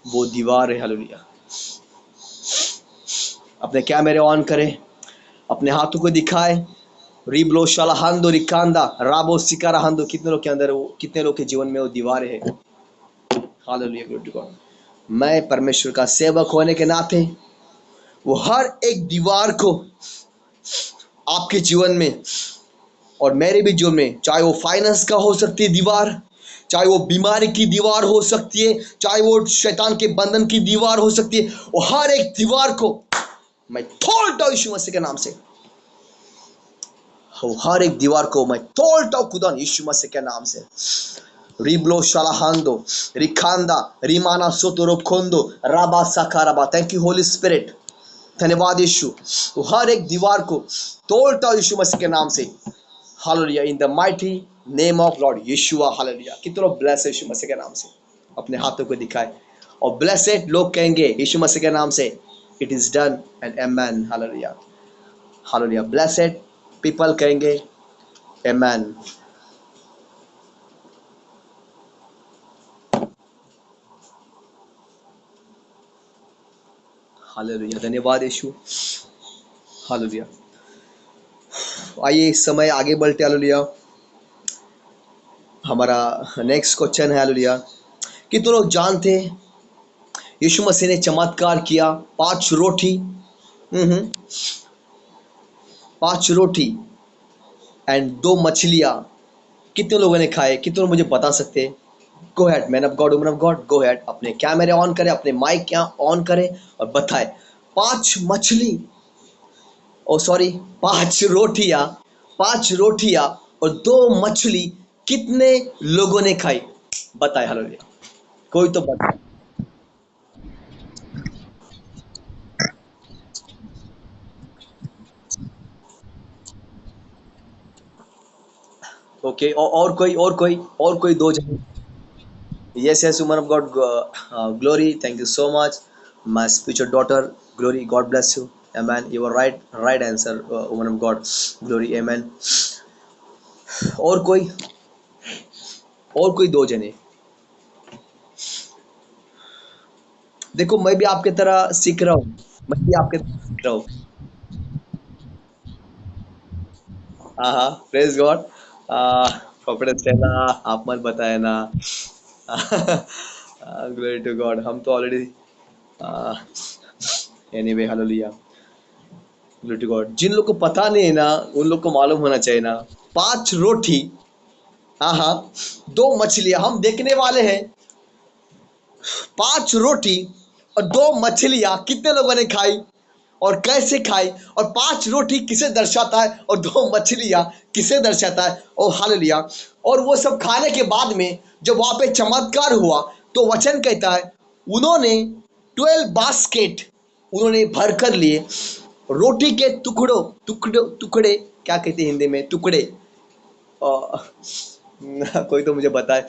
वो दीवार है, हालेलुया, अपने कैमरे ऑन करें, अपने हाथों को दिखाए, रिब्लो शालाहांदो रिकांदा राबो सिकारा हांदो, कितने लोग के अंदर वो, कितने लोग के जीवन में वो दीवारें हैं, हालेलुया, ग्लोरी टू गॉड। मैं परमेश्वर का सेवक होने के नाते वो हर एक दीवार को आपके जीवन में और मेरे भी जीवन में, चाहे वो फाइनेंस का हो सकती है दीवार, चाहे वो बीमारी की दीवार हो सकती है, चाहे वो शैतान के बंधन की दीवार हो सकती है, वो हर एक दीवार को मैं तोड़ता हूं, यीशु मसीह के नाम से, हर एक दीवार को मैं तोड़ता हूं खुदा, यीशु मसीह के नाम से। रिब्लो शालाहांदो रिखांदा रिमाना सोतोरो खोंदो राबा साकाराबा, थैंक यू होली स्पिरिट, धन्यवाद यीशु। तो हर एक दीवार को तोड़ता हूं, यीशु मसीह के नाम से, hallelujah, in the mighty name of Lord Yeshua, hallelujah. कितने लोग ब्लेस है यीशु मसीह के नाम से, अपने हाथों को दिखाए, और ब्लेसेड लोग कहेंगे यीशु मसीह के नाम से, it is done and amen, hallelujah, hallelujah. Blessed people कहेंगे आमेन। हालेलुया, धन्यवाद यीशु, हालेलुया। आइए इस समय आगे बढ़ते, हालेलुया। हमारा नेक्स्ट क्वेश्चन है, हालेलुया। कितने लोग जानते हैं यीशु मसीह ने चमत्कार किया? 5 रोटी, 5 रोटी एंड 2 मछलियाँ कितने लोगों ने खाए? कितने लोग मुझे बता सकते हैं? Go ahead man of God, woman of God, go ahead. अपने कैमरे ऑन करें, अपने माइक क्या ऑन करें और बताएं। 5 मछली, ओ सॉरी, 5 रोटियां, 5 रोटियां और 2 मछली कितने लोगों ने खाई? बताए, हालेलुया। कोई तो बताए। ओके, और कोई दो जने? Yes, yes, woman of God, Glory, thank you so much. My spiritual daughter, Glory, God bless you. Amen. You were right answer, woman of God, Glory, amen. और कोई, और कोई दो जने? देखो, मैं भी आपके तरह सीख रहा हूँ, मैं भी आपके तरह सीख रहा हूँ। हाँ हाँ, प्रेज गॉड। प्रॉफिट स्टेला, आप मत बताए ना। ग्लोरी टू गॉड, हम तो already, anyway, hallelujah, glory to God. जिन लोग को पता नहीं है ना, उन लोग को मालूम होना चाहिए ना। 5 रोटी, हाँ हाँ, 2 मछलियां, हम देखने वाले हैं। 5 रोटी और 2 मछलियां कितने लोगों ने खाई और कैसे खाई, और 5 रोटी किसे दर्शाता है और 2 मछलियां किसे दर्शाता है? ओ हालेलुया। और वो सब खाने के बाद में जब वहां पे चमत्कार हुआ, तो वचन कहता है उन्होंने 12 बास्केट उन्होंने भर कर लिए रोटी के टुकड़ों, टुकड़े टुकड़े, क्या कहते हैं हिंदी में टुकड़े? अ, कोई तो मुझे बताए।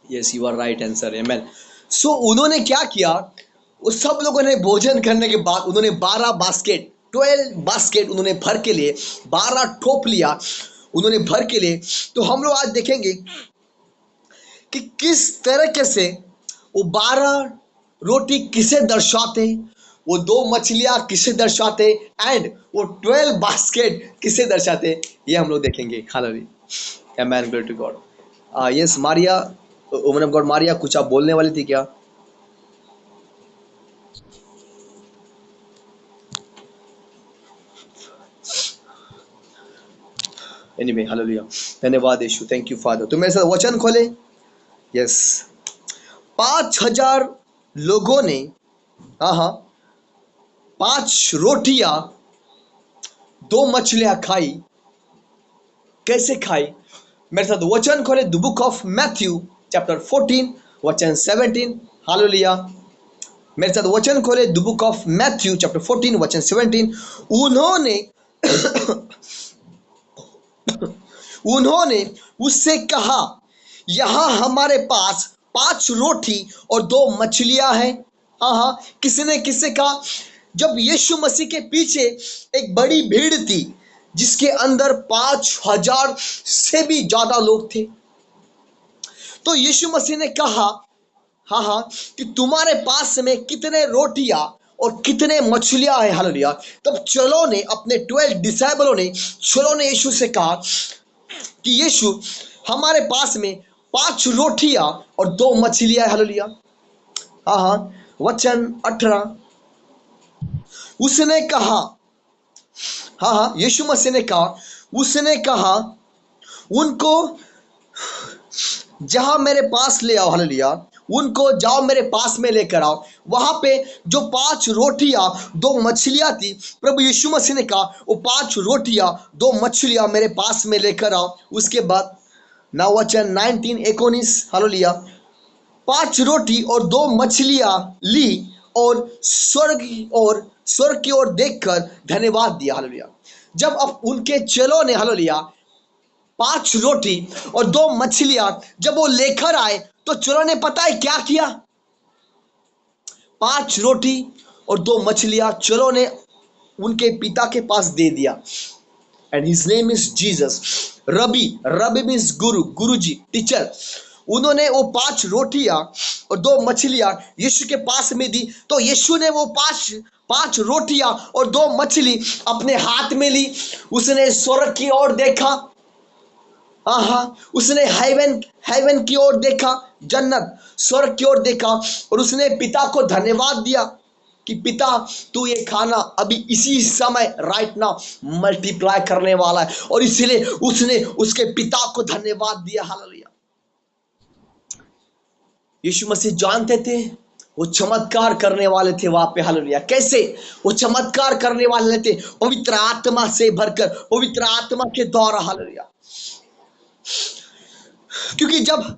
Yes, you are right answer, amen. So उन्होंने क्या किया? वो सब लोगों ने भोजन करने के बाद उन्होंने 12 बास्केट, 12 बास्केट उन्होंने भर के लिए, 12 टोप लिया उन्होंने भर के लिए। तो हम लोग आज देखेंगे कि किस तरीके से वो 12 रोटी किसे दर्शाते, वो 2 मछलियां किसे दर्शाते, एंड वो 12 बास्केट किसे दर्शाते, ये हम लोग देखेंगे। Hallelujah, amen, glory to God. Yes Maria, woman of God Maria, कुछ आप बोलने वाली थी क्या? एनीवे, हालेलुया, धन्यवाद यीशु, थैंक यू फादर। तो मेरे साथ वचन खोले। यस, 5,000 लोगों ने, हाँ हाँ, 5 रोटियां 2 मछलियां खाई। कैसे खाई? मेरे साथ वचन खोले, the book of Matthew chapter 14 वचन 17। हालेलुया। मेरे साथ वचन खोले, the book of Matthew chapter 14 वचन 17। उन्होंने उन्होंने उससे कहा, यहाँ हमारे पास 5 रोटी और 2 मछलियां हैं। हाँ हाँ, किसने किससे कहा? जब यीशु मसीह के पीछे एक बड़ी भीड़ थी, जिसके अंदर 5,000 से भी ज्यादा लोग थे, तो यीशु मसीह ने कहा, हाँ हाँ, कि तुम्हारे पास में कितने रोटियां और कितने मछलियां हैं? हालेलुया। तब चलो ने, अपने 12 डिसाइबलों ने, चलो ने यीशु से कहा कि यीशु, हमारे पास में 5 रोटियां और 2 मछलियां है। हालेलुया। हाँ हाँ, वचन 18, उसने कहा, हाँ हाँ, यीशु मसीह ने कहा, उसने कहा उनको, जहां मेरे पास ले आओ। हालेलुया। उनको जाओ मेरे पास में लेकर आओ। वहां पे जो 5 रोटियां 2 मछलियां थी, प्रभु यीशु मसीह ने कहा वो 5 रोटियां 2 मछलियां मेरे पास में लेकर आओ। उसके बाद ना वचन 19, 19, हालेलुया। 5 रोटी और 2 मछलियां ली और स्वर्ग की ओर देखकर धन्यवाद दिया। हालेलुया। जब अब उनके चेलों ने, हालेलुया, 5 रोटी और 2 मछलियां जब वो लेकर आए, तो चोरों ने पता है क्या किया? 5 रोटी और 2 मछलियां चोरों ने उनके पिता के पास दे दिया। And his name is Jesus. Rabi, rabi means Guru, Guru ji, teacher. उन्होंने वो 5 रोटियां और 2 मछलियां यीशु के पास में दी, तो यीशु ने वो 5 रोटियां और 2 मछली अपने हाथ में ली। उसने स्वर्ग की ओर देखा, हाँ, उसने हेवन हेवन की ओर देखा, जन्नत स्वर्ग की ओर देखा, और उसने पिता को धन्यवाद दिया कि पिता, तू ये खाना अभी इसी समय राइट नाउ मल्टीप्लाई करने वाला है, और इसलिए उसने उसके पिता को धन्यवाद दिया। हालेलुया। यीशु मसीह जानते थे वो चमत्कार करने वाले थे वहां पे। हालेलुया। कैसे वो चमत्कार करने वाले थे? पवित्र आत्मा से भरकर, पवित्र आत्मा के द्वारा। हालेलुया। क्योंकि जब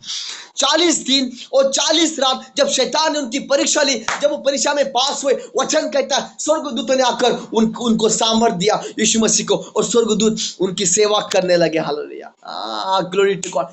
40 दिन और 40 रात जब शैतान ने उनकी परीक्षा ली, जब वो परीक्षा में पास हुए, वचन कहता है स्वर्गदूतों ने आकर उनको सामर्थ दिया यीशु मसीह को, और स्वर्गदूत उनकी सेवा करने लगे। Hallelujah. Glory to God.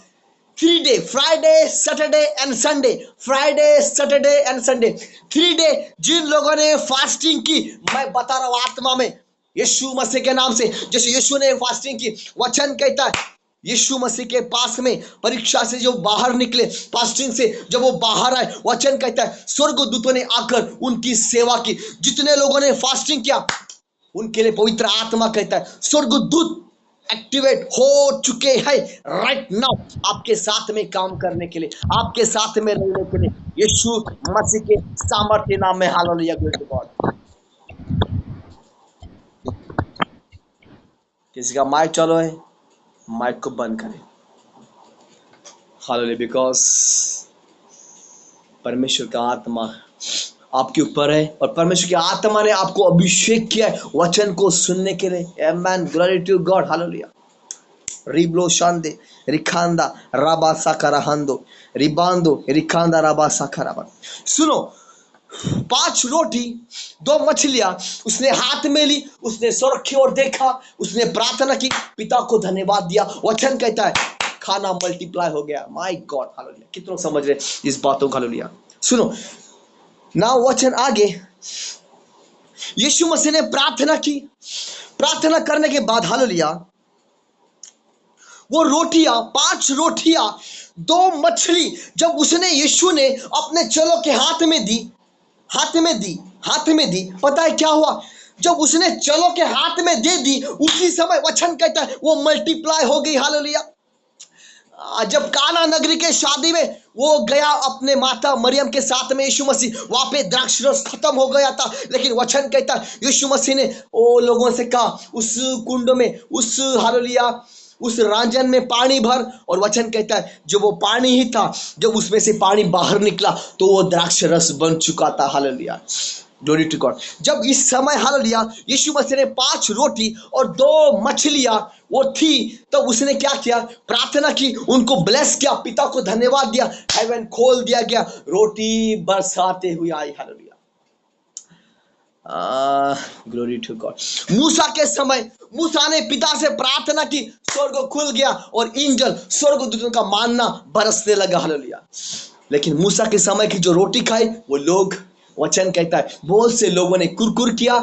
3 day, Friday, Saturday and Sunday, Friday, Saturday and Sunday, 3 day जिन लोगों ने फास्टिंग की, मैं बता रहा हूं आत्मा में, यीशु मसीह के नाम से, जैसे यीशु ने फास्टिंग की, वचन कहता है यीशु मसीह के पास में परीक्षा से जो बाहर निकले, फास्टिंग से जब वो बाहर आए, वचन कहता है स्वर्गदूतों ने आकर उनकी सेवा की। जितने लोगों ने फास्टिंग किया उनके लिए पवित्र आत्मा कहता है स्वर्गदूत एक्टिवेट हो चुके हैं राइट नाउ आपके साथ में काम करने के लिए, आपके साथ में रहने के लिए, यीशु मसीह के सामर्थ्य नाम में। हालेलुया। Glory to God. किसी का माइक चालू है, माइक को बंद करें। हालेलुया। बिकॉज परमेश्वर का आत्मा आपके ऊपर है, और परमेश्वर की आत्मा ने आपको अभिषेक किया है वचन को सुनने के लिए। Amen. Glory to God. Hallelujah. रिब्लो शांदे रिखांदा राबा साकाराहांदो रिबांदो रिखांदा राबा साकाराबा। सुनो, 5 रोटी 2 मछलियां उसने हाथ में ली, उसने स्वर्ग की ओर देखा, उसने प्रार्थना की, पिता को धन्यवाद दिया। वचन कहता है खाना मल्टीप्लाई हो गया। My God. हालेलुया। कितने समझ रहे इस बातों का? हालेलुया। सुनो ना, वचन आगे, यीशु मसीह ने प्रार्थना की, प्रार्थना करने के बाद हालेलुया वो रोटियां, 5 रोटियां 2 मछली जब उसने, यीशु ने अपने चेलों के हाथ में दी, हाथ में दी, पता है क्या हुआ? जब उसने चेलों के हाथ में दे दी, उसी समय वचन कहता है वो मल्टीप्लाई हो गई। हालेलुया। जब काना नगरी के शादी में वो गया अपने माता मरियम के साथ में, यीशु मसीह, वहां पे द्राक्ष रस खत्म हो गया था, लेकिन वचन कहता है यीशु मसीह ने वो लोगों से कहा उस कुंड में, उस हालेलुया उस रांझन में पानी भर, और वचन कहता है जो वो पानी ही था, जब उसमें से पानी बाहर निकला तो वो द्राक्ष रस बन चुका था। हालेलुया। Glory to God. जब इस समय हालेलुया यीशु मसीह ने 5 रोटी और 2 मछलियां वो थी, तो उसने क्या किया? प्रार्थना की, उनको ब्लेस किया, पिता को धन्यवाद दिया, हेवन खोल दिया गया, रोटी बरसाते हुए आई। हालेलुया। Glory to God. मूसा के समय मूसा ने पिता से प्रार्थना की, स्वर्ग खुल गया और इंजल स्वर्गदूतों का मानना बरसने लगा। हालेलुया। लेकिन मूसा के समय की जो रोटी खाई वो लोग, वचन कहता है बहुत से लोगों ने कुरकुर किया,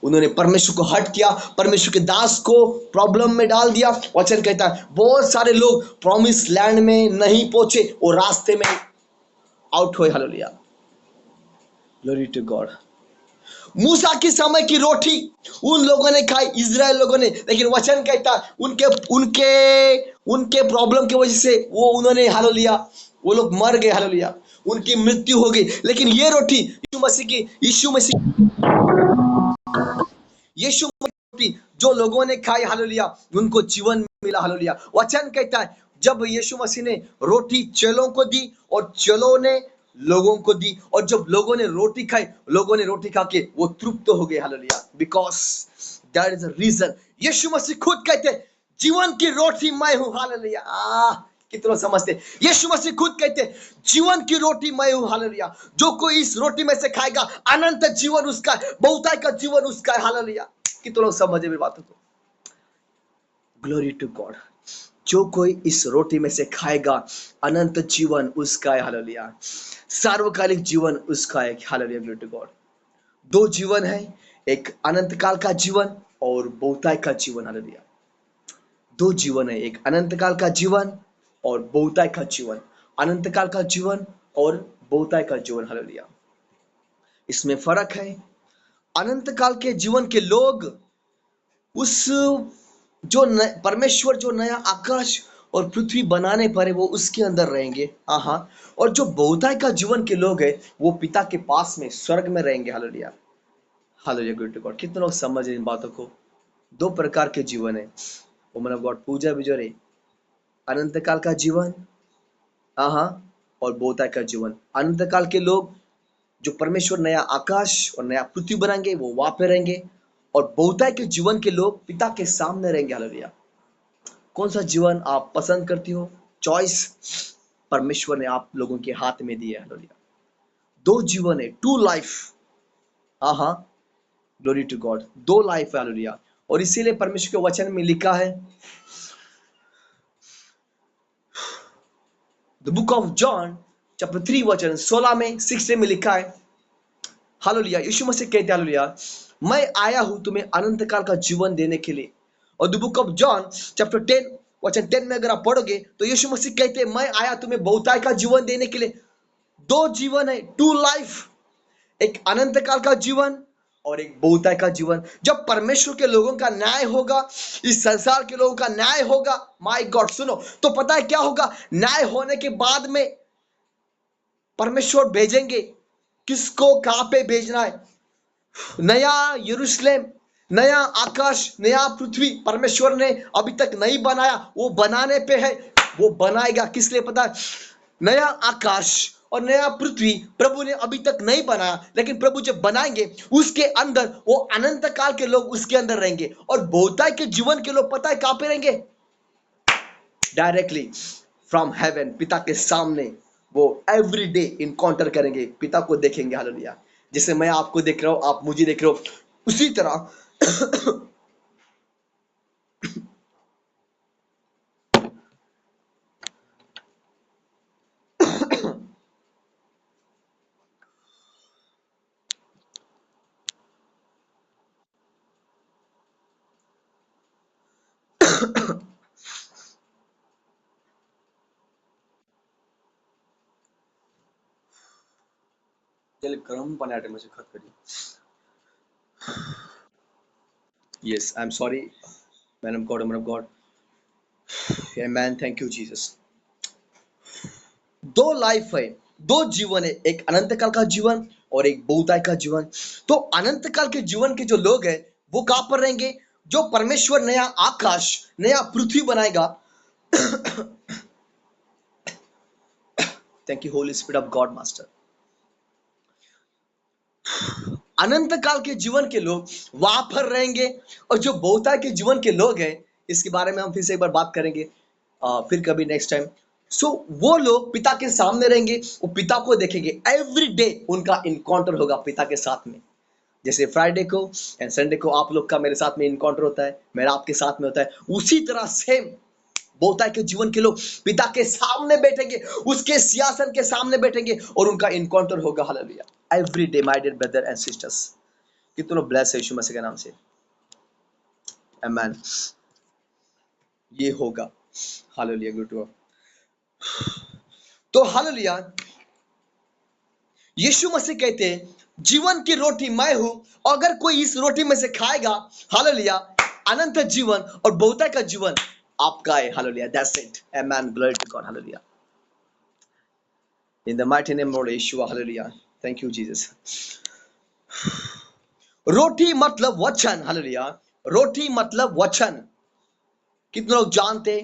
उन्होंने परमेश्वर को हट किया, परमेश्वर के दास को प्रॉब्लम में डाल दिया। वचन कहता है बहुत सारे लोग प्रॉमिस लैंड में नहीं पहुंचे, वो रास्ते में आउट हुए। हालेलुया। Glory to God. मूसा के समय की रोटी उन लोगों ने खाई, इजराइल लोगों ने, लेकिन वचन कहता है उनके उनके उनके प्रॉब्लम की वजह से वो उन्होंने हालेलुया वो लोग मर गए। हालेलुया। उनकी मृत्यु हो गई। लेकिन ये रोटी यीशु मसीह रोटी जो लोगों ने खाई, हालेलुया, उनको जीवन मिला। हालेलुया। वचन कहता है जब यीशु मसीह ने रोटी चेलों को दी और चेलों ने लोगों को दी, और जब लोगों ने रोटी खाई, लोगों ने रोटी खा के वो तृप्त हो गए। Hallelujah. Because that is a reason. Yeshu Masih खुद कहते जीवन की रोटी मैं हूं। हालेलुया। कितना समझते? यीशु मसीह खुद कहते जीवन की रोटी मैं हूं। हालेलुया। जो कोई इस रोटी में से खाएगा अनंत जीवन उसका है, बहुतायत का जीवन उसका है। हालेलुया। कितने लोग समझे मेरी बातों को? Glory to God. जो कोई इस रोटी में से खाएगा अनंत जीवन उसका है। हालेलुया। सार्वकालिक जीवन उसका है। हालेलुया। Glory to God. 2 जीवन है, एक अनंत काल का जीवन और बहुतायत का जीवन। हालेलुया। 2 जीवन है, एक अनंत काल का जीवन और बहुतायत का जीवन। अनंत काल का जीवन और बहुताय का जीवन। हालेलुया। इसमें फर्क है। अनंत काल के जीवन के लोग उस परमेश्वर जो नया आकाश और पृथ्वी बनाने पर है वो उसके अंदर रहेंगे। हाँ। और जो बहुताय का जीवन के लोग हैं वो पिता के पास में स्वर्ग में रहेंगे। Hallelujah. Hallelujah, glory to God. कितने लोग समझ इन बातों को? दो प्रकार के जीवन है। वुमन ऑफ गॉड पूजा बिजोरे, अनंत काल का जीवन, हाँ, और बहुताय का जीवन। अनंत काल के लोग जो परमेश्वर नया आकाश और नया पृथ्वी बनाएंगे वो वहां पे रहेंगे, और बहुताय के जीवन के लोग पिता के सामने रहेंगे। हालेलुया। कौन सा जीवन आप पसंद करती हो? चॉइस परमेश्वर ने आप लोगों के हाथ में दी है। हालेलुया। दो जीवन है, टू लाइफ। हाँ, ग्लोरी टू गॉड। दो लाइफ है। हालेलुया। और इसीलिए परमेश्वर के वचन में लिखा है, the book of John chapter 3 वचन 16 में 6 में लिखा है, हालेलुया, यीशु मसीह कहते हैं, हालेलुया, मैं आया हूं तुम्हें अनंत काल का जीवन देने के लिए। और the book of John chapter 10 वचन 10 में अगर आप पढ़ोगे तो यीशु मसीह कहते हैं, मैं आया तुम्हें बहुताय का जीवन देने के लिए। दो जीवन है, टू लाइफ। एक अनंत काल का जीवन और एक बहुताय का जीवन। जब परमेश्वर के लोगों का न्याय होगा, इस संसार के लोगों का न्याय होगा, माय गॉड, सुनो, तो पता है क्या होगा? न्याय होने के बाद में परमेश्वर भेजेंगे, किसको कहां पे भेजना है? नया यरूशलेम, नया आकाश, नया पृथ्वी परमेश्वर ने अभी तक नहीं बनाया, वो बनाने पे है। वो बनाएगा, किस लिए पता है? नया आकाश और नया पृथ्वी प्रभु ने अभी तक नहीं बनाया, लेकिन प्रभु जब बनाएंगे उसके अंदर वो अनंत काल के लोग उसके अंदर रहेंगे। और बहुताय के जीवन के लोग पता है कहां पे रहेंगे? डायरेक्टली फ्रॉम हेवन, पिता के सामने वो एवरी डे इनकाउंटर करेंगे, पिता को देखेंगे। हालेलुया। जैसे मैं आपको देख रहा हूं, आप मुझे देख रहे हो, उसी तरह चलिए गर्म पानी आटे में से खत करिए। Yes, I am sorry, man of God, man of God, man, thank you Jesus. दो लाइफ है, दो जीवन है, एक अनंत काल का जीवन और एक बहुताय का जीवन। तो अनंत काल के जीवन के जो लोग हैं वो कहां पर रहेंगे? जो परमेश्वर नया आकाश, नया पृथ्वी बनाएगा। Thank you Holy Spirit of God master. अनंत काल के जीवन के लोग वहां पर रहेंगे, और जो बहुताय के जीवन के लोग हैं, इसके बारे में हम फिर से एक बार बात करेंगे, फिर कभी नेक्स्ट टाइम। सो वो लोग पिता के सामने रहेंगे, वो पिता को देखेंगे, एवरी डे उनका इनकाउंटर होगा पिता के साथ में। जैसे फ्राइडे को एंड संडे को आप लोग का मेरे साथ में इनकाउंटर होता है, मेरा आपके साथ में होता है, उसी तरह सेम बहुताय के जीवन के लोग पिता के सामने बैठेंगे, उसके सिंहासन के सामने बैठेंगे और उनका इनकाउंटर होगा। Hallelujah. Every day my dear brother and sisters, कितने ब्लेस है यीशु मसीह के नाम से। आमेन। ये होगा। Hallelujah, glory to God. तो हालेलुया, यीशु मसीह कहते हैं, जीवन की रोटी मैं हूं, अगर कोई इस रोटी में से खाएगा, हालेलुया, अनंत जीवन और बहुताय का जीवन आपका है। Hallelujah, that's it. Amen, glory to God. Hallelujah, in the mighty name of Yeshua. Hallelujah, thank you Jesus. रोटी मतलब वचन। हालेलुया, रोटी मतलब वचन। कितने लोग जानते?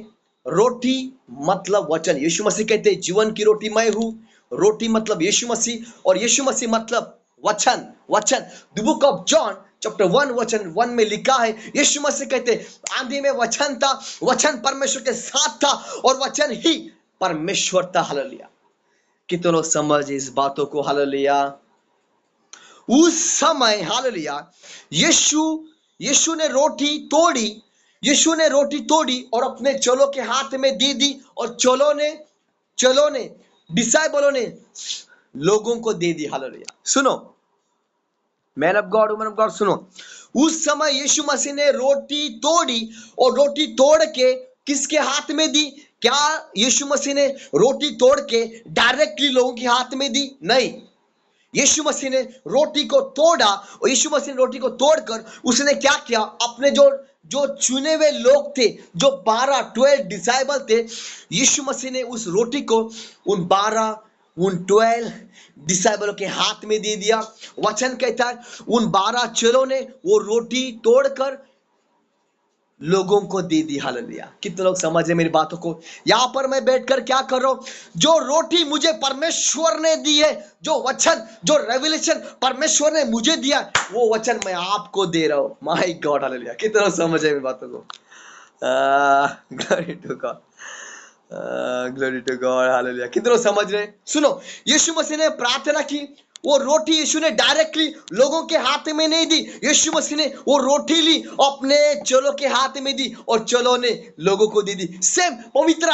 रोटी मतलब वचन। यीशु मसीह कहते हैं, जीवन की रोटी मैं हूं। रोटी मतलब यीशु मसीह, और यीशु मसीह मतलब वचन। वचन, the book of John chapter 1 वचन 1 में लिखा है, यीशु मसीह कहते हैं, आदि में वचन था, वचन परमेश्वर के साथ था और वचन ही परमेश्वर था। हालेलुया। कितने लोग समझ इस बातों को? हालेलुया। उस समय, हालेलुया, यीशु यीशु ने रोटी तोड़ी, यीशु ने रोटी तोड़ी और अपने चेलों के हाथ में दे दी, और चेलों ने डिसाइबलों ने लोगों को दे दी। हालेलुया। सुनो man of God, woman of God, सुनो, उस समय यीशु मसीह ने रोटी तोड़ी और रोटी तोड़ के किसके हाथ में दी? क्या यीशु मसीह ने रोटी तोड़ के डायरेक्टली लोगों के हाथ में दी? नहीं। यीशु मसीह ने रोटी को तोड़ा और यीशु मसीह ने रोटी को तोड़कर उसने क्या किया? अपने जो जो चुने हुए लोग थे, जो 12 डिसाइबल थे, यीशु मसीह ने उस रोटी को उन 12 उन 12 डिसाइबलों के हाथ में दे दिया। वचन कहता है उन 12 चेलों ने वो रोटी तोड़कर लोगों को दे दी। हालेलुया। कितने लोग समझ रहे मेरी बातों को? यहां पर मैं बैठकर क्या कर रहा हूं? जो रोटी मुझे परमेश्वर ने दी है, जो वचन, जो रेवलेशन परमेश्वर ने मुझे दिया, वो वचन मैं आपको दे रहा हूं। My God, hallelujah. कितने लोग समझ रहे मेरी बातों को? Glory to God, glory to God, hallelujah. कितने लोग समझ रहे हैं? सुनो, यीशु मसीह ने प्रार्थना की, वो रोटी यीशु ने डायरेक्टली लोगों के हाथ में नहीं दी। यीशु मसीह ने वो रोटी ली, अपने चेलों के हाथ में दी और चेलों ने लोगों को दे दी। सेम पवित्र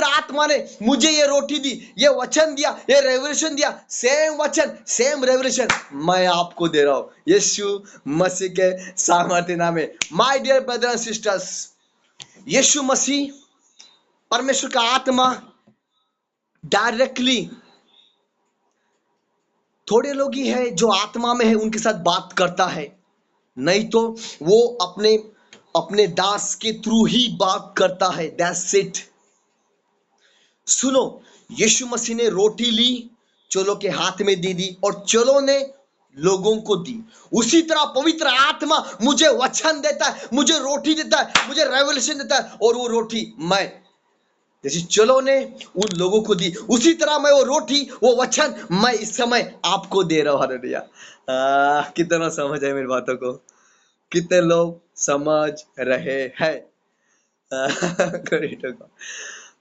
आत्मा ने मुझे ये रोटी दी, ये वचन दिया, ये रेवलेशन दिया। सेम वचन, सेम रेवलेशन मैं आपको दे रहा हूं यीशु मसीह के सामर्थ्य नाम में। My dear brother and sisters, Yeshu Masih, परमेश्वर का आत्मा डायरेक्टली, थोड़े लोग ही है जो आत्मा में है उनके साथ बात करता है, नहीं तो वो अपने अपने दास के थ्रू ही बात करता है। That's it. सुनो, यीशु मसीह ने रोटी ली, चोलों के हाथ में दे दी और चोलों ने लोगों को दी। उसी तरह पवित्र आत्मा मुझे वचन देता है, मुझे रोटी देता है, मुझे रेवलेशन देता है, और वो रोटी मैं, जैसे चलो ने उन लोगों को दी, उसी तरह मैं वो रोटी, वो वचन मैं इस समय आपको दे रहा हूं। हालेलुया। कितना समझ है मेरी बातों को? कितने लोग समझ रहे हैं? Glory to God।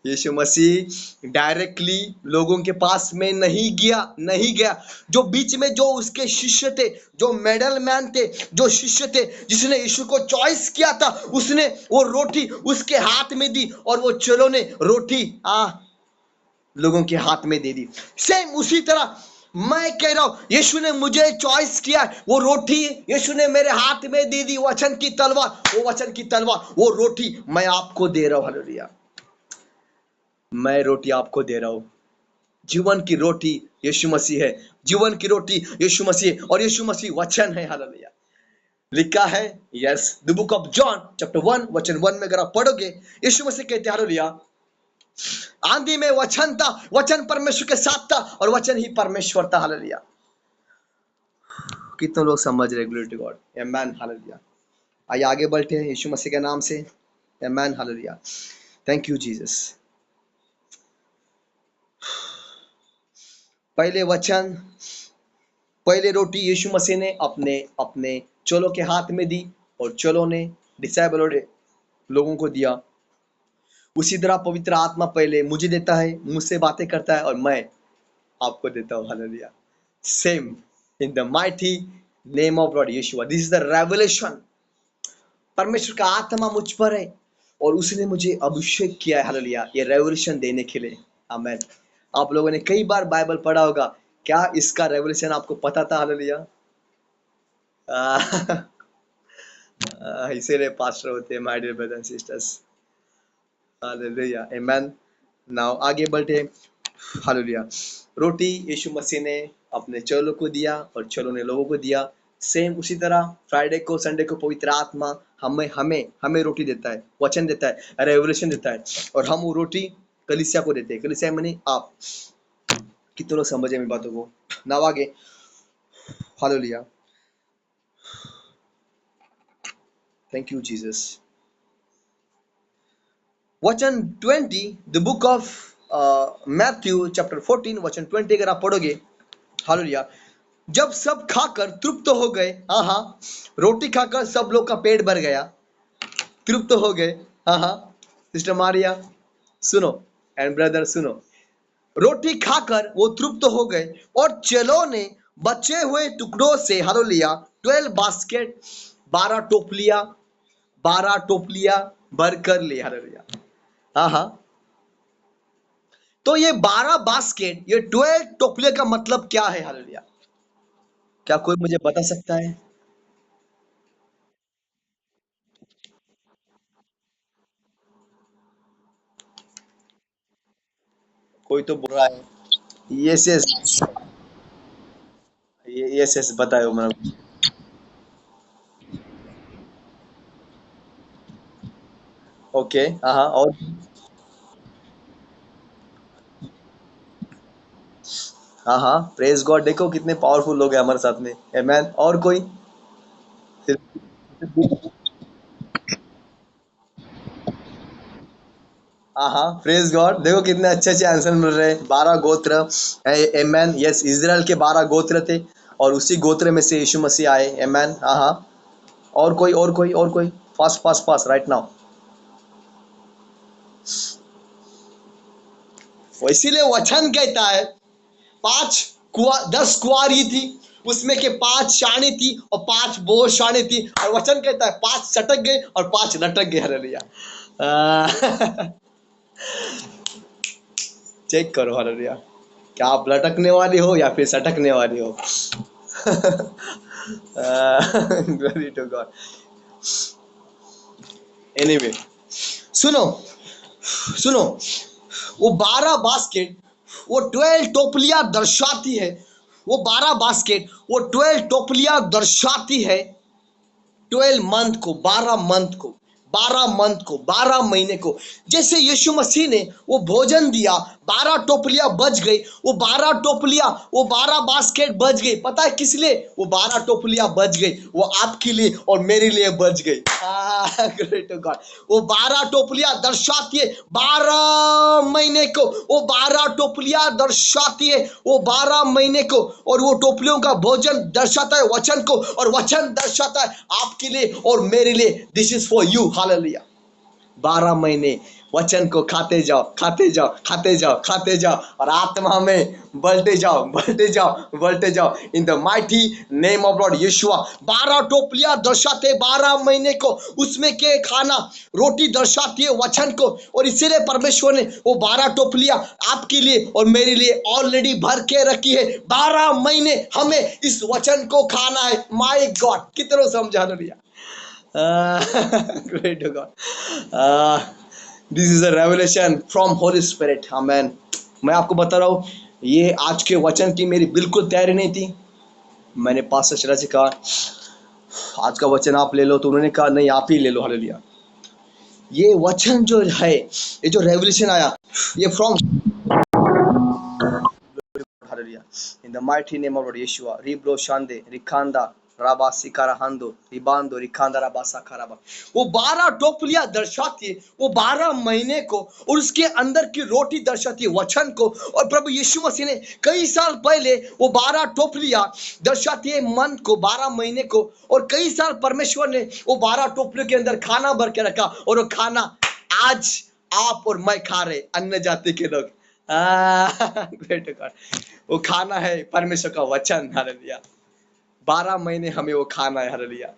Yeshu Masih directly लोगों के पास में नहीं गया। जो बीच में जो उसके शिष्य थे, जो मेडल मैन थे, जो शिष्य थे, जिसने यीशु को चॉइस किया था, उसने वो रोटी उसके हाथ में दी और वो चेलों ने रोटी लोगों के हाथ में दे दी। सेम उसी तरह मैं कह रहा हूं, यीशु ने मुझे चॉइस किया, वो रोटी यीशु ने मेरे हाथ में दे दी, वचन की तलवार, वो वचन की तलवार, वो रोटी मैं आपको दे रहा हूं। हालेलुया। मैं रोटी आपको दे रहा हूं। जीवन की रोटी यीशु मसीह है। जीवन की रोटी यीशु मसीह, और यीशु मसीह वचन है। हालेलुया। लिखा है, yes, the book of John chapter 1 वचन 1 में अगर आप पढ़ोगे, यीशु मसीह कहते हैं, हालेलुया, आंधी में वचन था, वचन परमेश्वर के साथ था और वचन ही परमेश्वर था। हालेलुया। कितने लोग समझ रहे? Glory to God, amen, hallelujah. आइए आगे बढ़ते हैं यीशु मसीह के नाम से। Amen, hallelujah. Thank you Jesus. पहले वचन, पहले रोटी यीशु मसीह ने अपने अपने चेलों के हाथ में दी और चेलों ने, डिसाइबलों ने लोगों को दिया। उसी तरह पवित्र आत्मा पहले मुझे देता है, मुझसे बातें करता है और मैं आपको देता हूँ। Hallelujah. Same in the mighty name of Lord Yeshua. This is the revelation. परमेश्वर का आत्मा मुझ पर है और उसने मुझे अभिषेक किया है। हालेलुया। ये रेवलेशन देने के लिए। आमेन। आप लोगों ने कई बार बाइबल पढ़ा होगा, क्या इसका रेवलेशन आपको पता था? हालेलुया। इसीलिए पास्टर होते हैं, my dear brothers and sisters. Hallelujah, amen. Now आगे बढ़े। हालेलुया। रोटी यीशु मसीह ने अपने चेलों को दिया और चेलों ने लोगों को दिया। सेम उसी तरह फ्राइडे को, संडे को पवित्र आत्मा हमें हमें हमें रोटी देता है, वचन देता है, रेवलेशन देता है, और हम वो रोटी कलीसिया को देते हैं। कलीसिया माने आप। कितने लोग समझे मेरी बातों को? नाउ आगे। हालेलुया। Thank you Jesus. वचन 20, the book of Matthew chapter 14 वचन 20 अगर आप पढ़ोगे, हालेलुया, जब सब खाकर तृप्त हो गए, हाँ हाँ, रोटी खाकर सब लोग का पेट भर गया, तृप्त हो गए, हाँ हाँ, सिस्टर मारिया सुनो, एंड ब्रदर सुनो, रोटी खाकर वो तृप्त हो गए और चेलों ने बचे हुए टुकड़ों से, हालेलुया, 12 बास्केट, 12 टोपलिया भर कर लिए। हालेलुया। हाँ हाँ। तो ये 12 बास्केट, ये 12 टोपले का मतलब क्या है? हालेलुया। क्या कोई मुझे बता सकता है? कोई तो बोल रहा है। यस यस, यस यस, बताओ मैम। ओके, हाँ हाँ, और? हाँ हाँ, प्रेज गॉड, देखो कितने पावरफुल लोग हैं हमारे साथ में। आमेन। और कोई? हाँ हाँ, प्रेज गॉड, देखो कितने अच्छे अच्छे आंसर मिल रहे हैं। 12 गोत्र। एमैन, यस, इजराइल के 12 गोत्र थे, और उसी गोत्र में से यीशु मसीह आए। एमैन, हाँ हाँ। और कोई, और कोई, और कोई? Fast fast fast, right now. इसीलिए वचन कहता है, 10 कुआरी थी, उसमें के 5 शाणी थी और 5 बहुत शाणी थी, और वचन कहता है 5 सटक गए और 5 लटक गए। हालेलुया। चेक करो, हालेलुया, क्या आप लटकने वाली हो या फिर सटकने वाली हो? Glory to God. एनीवे, सुनो, सुनो, वो 12 बास्केट, वो 12 टोपलियां दर्शाती है। वो 12 बास्केट, वो 12 टोपलियां दर्शाती है 12 मंथ को, 12 मंथ को, 12 मंथ को, 12 महीने को। जैसे यीशु मसीह ने वो भोजन दिया, 12 टोपलियां बच गई। वो 12 टोपलियां, वो 12 बास्केट बच गई। पता है किस लिए वो 12 टोपलियां बच गई? वो आपके लिए और मेरे लिए बच गई। Great God. वो 12 टोपलियां दर्शाती है 12 महीने को। वो 12 टोपलियां दर्शाती है वो 12 महीने को। और वो टोपलियों का भोजन दर्शाता है वचन को, और वचन दर्शाता है आपके लिए और मेरे लिए। This is for you. Hallelujah. 12 महीने वचन को खाते जाओ, खाते जाओ, खाते जाओ, खाते जाओ, और आत्मा में बढ़ते जाओ, बढ़ते जाओ, बढ़ते जाओ, in the mighty name of Lord Yeshua. 12 टोपलियां दर्शाते 12 महीने को, उसमें के खाना रोटी दर्शाती है वचन को। और इसीलिए परमेश्वर ने वो 12 टोपलियां आपके लिए और मेरे लिए ऑलरेडी भर के रखी है। 12 महीने हमें इस वचन को खाना है। माय गॉड, कितना समझा लिया। Glory to God. This is a revelation from Holy Spirit. Amen. मैं आपको बता रहा हूँ, ये आज के वचन की मेरी बिल्कुल तैयारी नहीं थी। मैंने पास्टर शरा से कहा, आज का वचन आप ले लो, तो उन्होंने कहा नहीं, आप ही ले लो। हालेलुया। ये वचन जो है, ये जो रेवलेशन आया, ये from, Hallelujah. In the mighty name of Lord Yeshua, Ribro Shande, Rikanda, Rabba Sikarahando, Ribando, Rikanda, Rabba Sakaraba। वो 12 टोपलियां दर्शाती है वो 12 महीने को, और उसके अंदर की रोटी दर्शाती है वचन को। और प्रभु यीशु मसीह ने कई साल पहले वो 12 टोपलियां दर्शाती है मन को, 12 महीने को। और कई साल परमेश्वर ने वो 12 टोपलियों के अंदर खाना भर के रखा, और वो खाना आज आप और मैं खा रहे, अन्य जाति के लोग। Great God. वो खाना है परमेश्वर का वचन। हालेलुया। 12 महीने हमें वो खाना है। हालेलुया।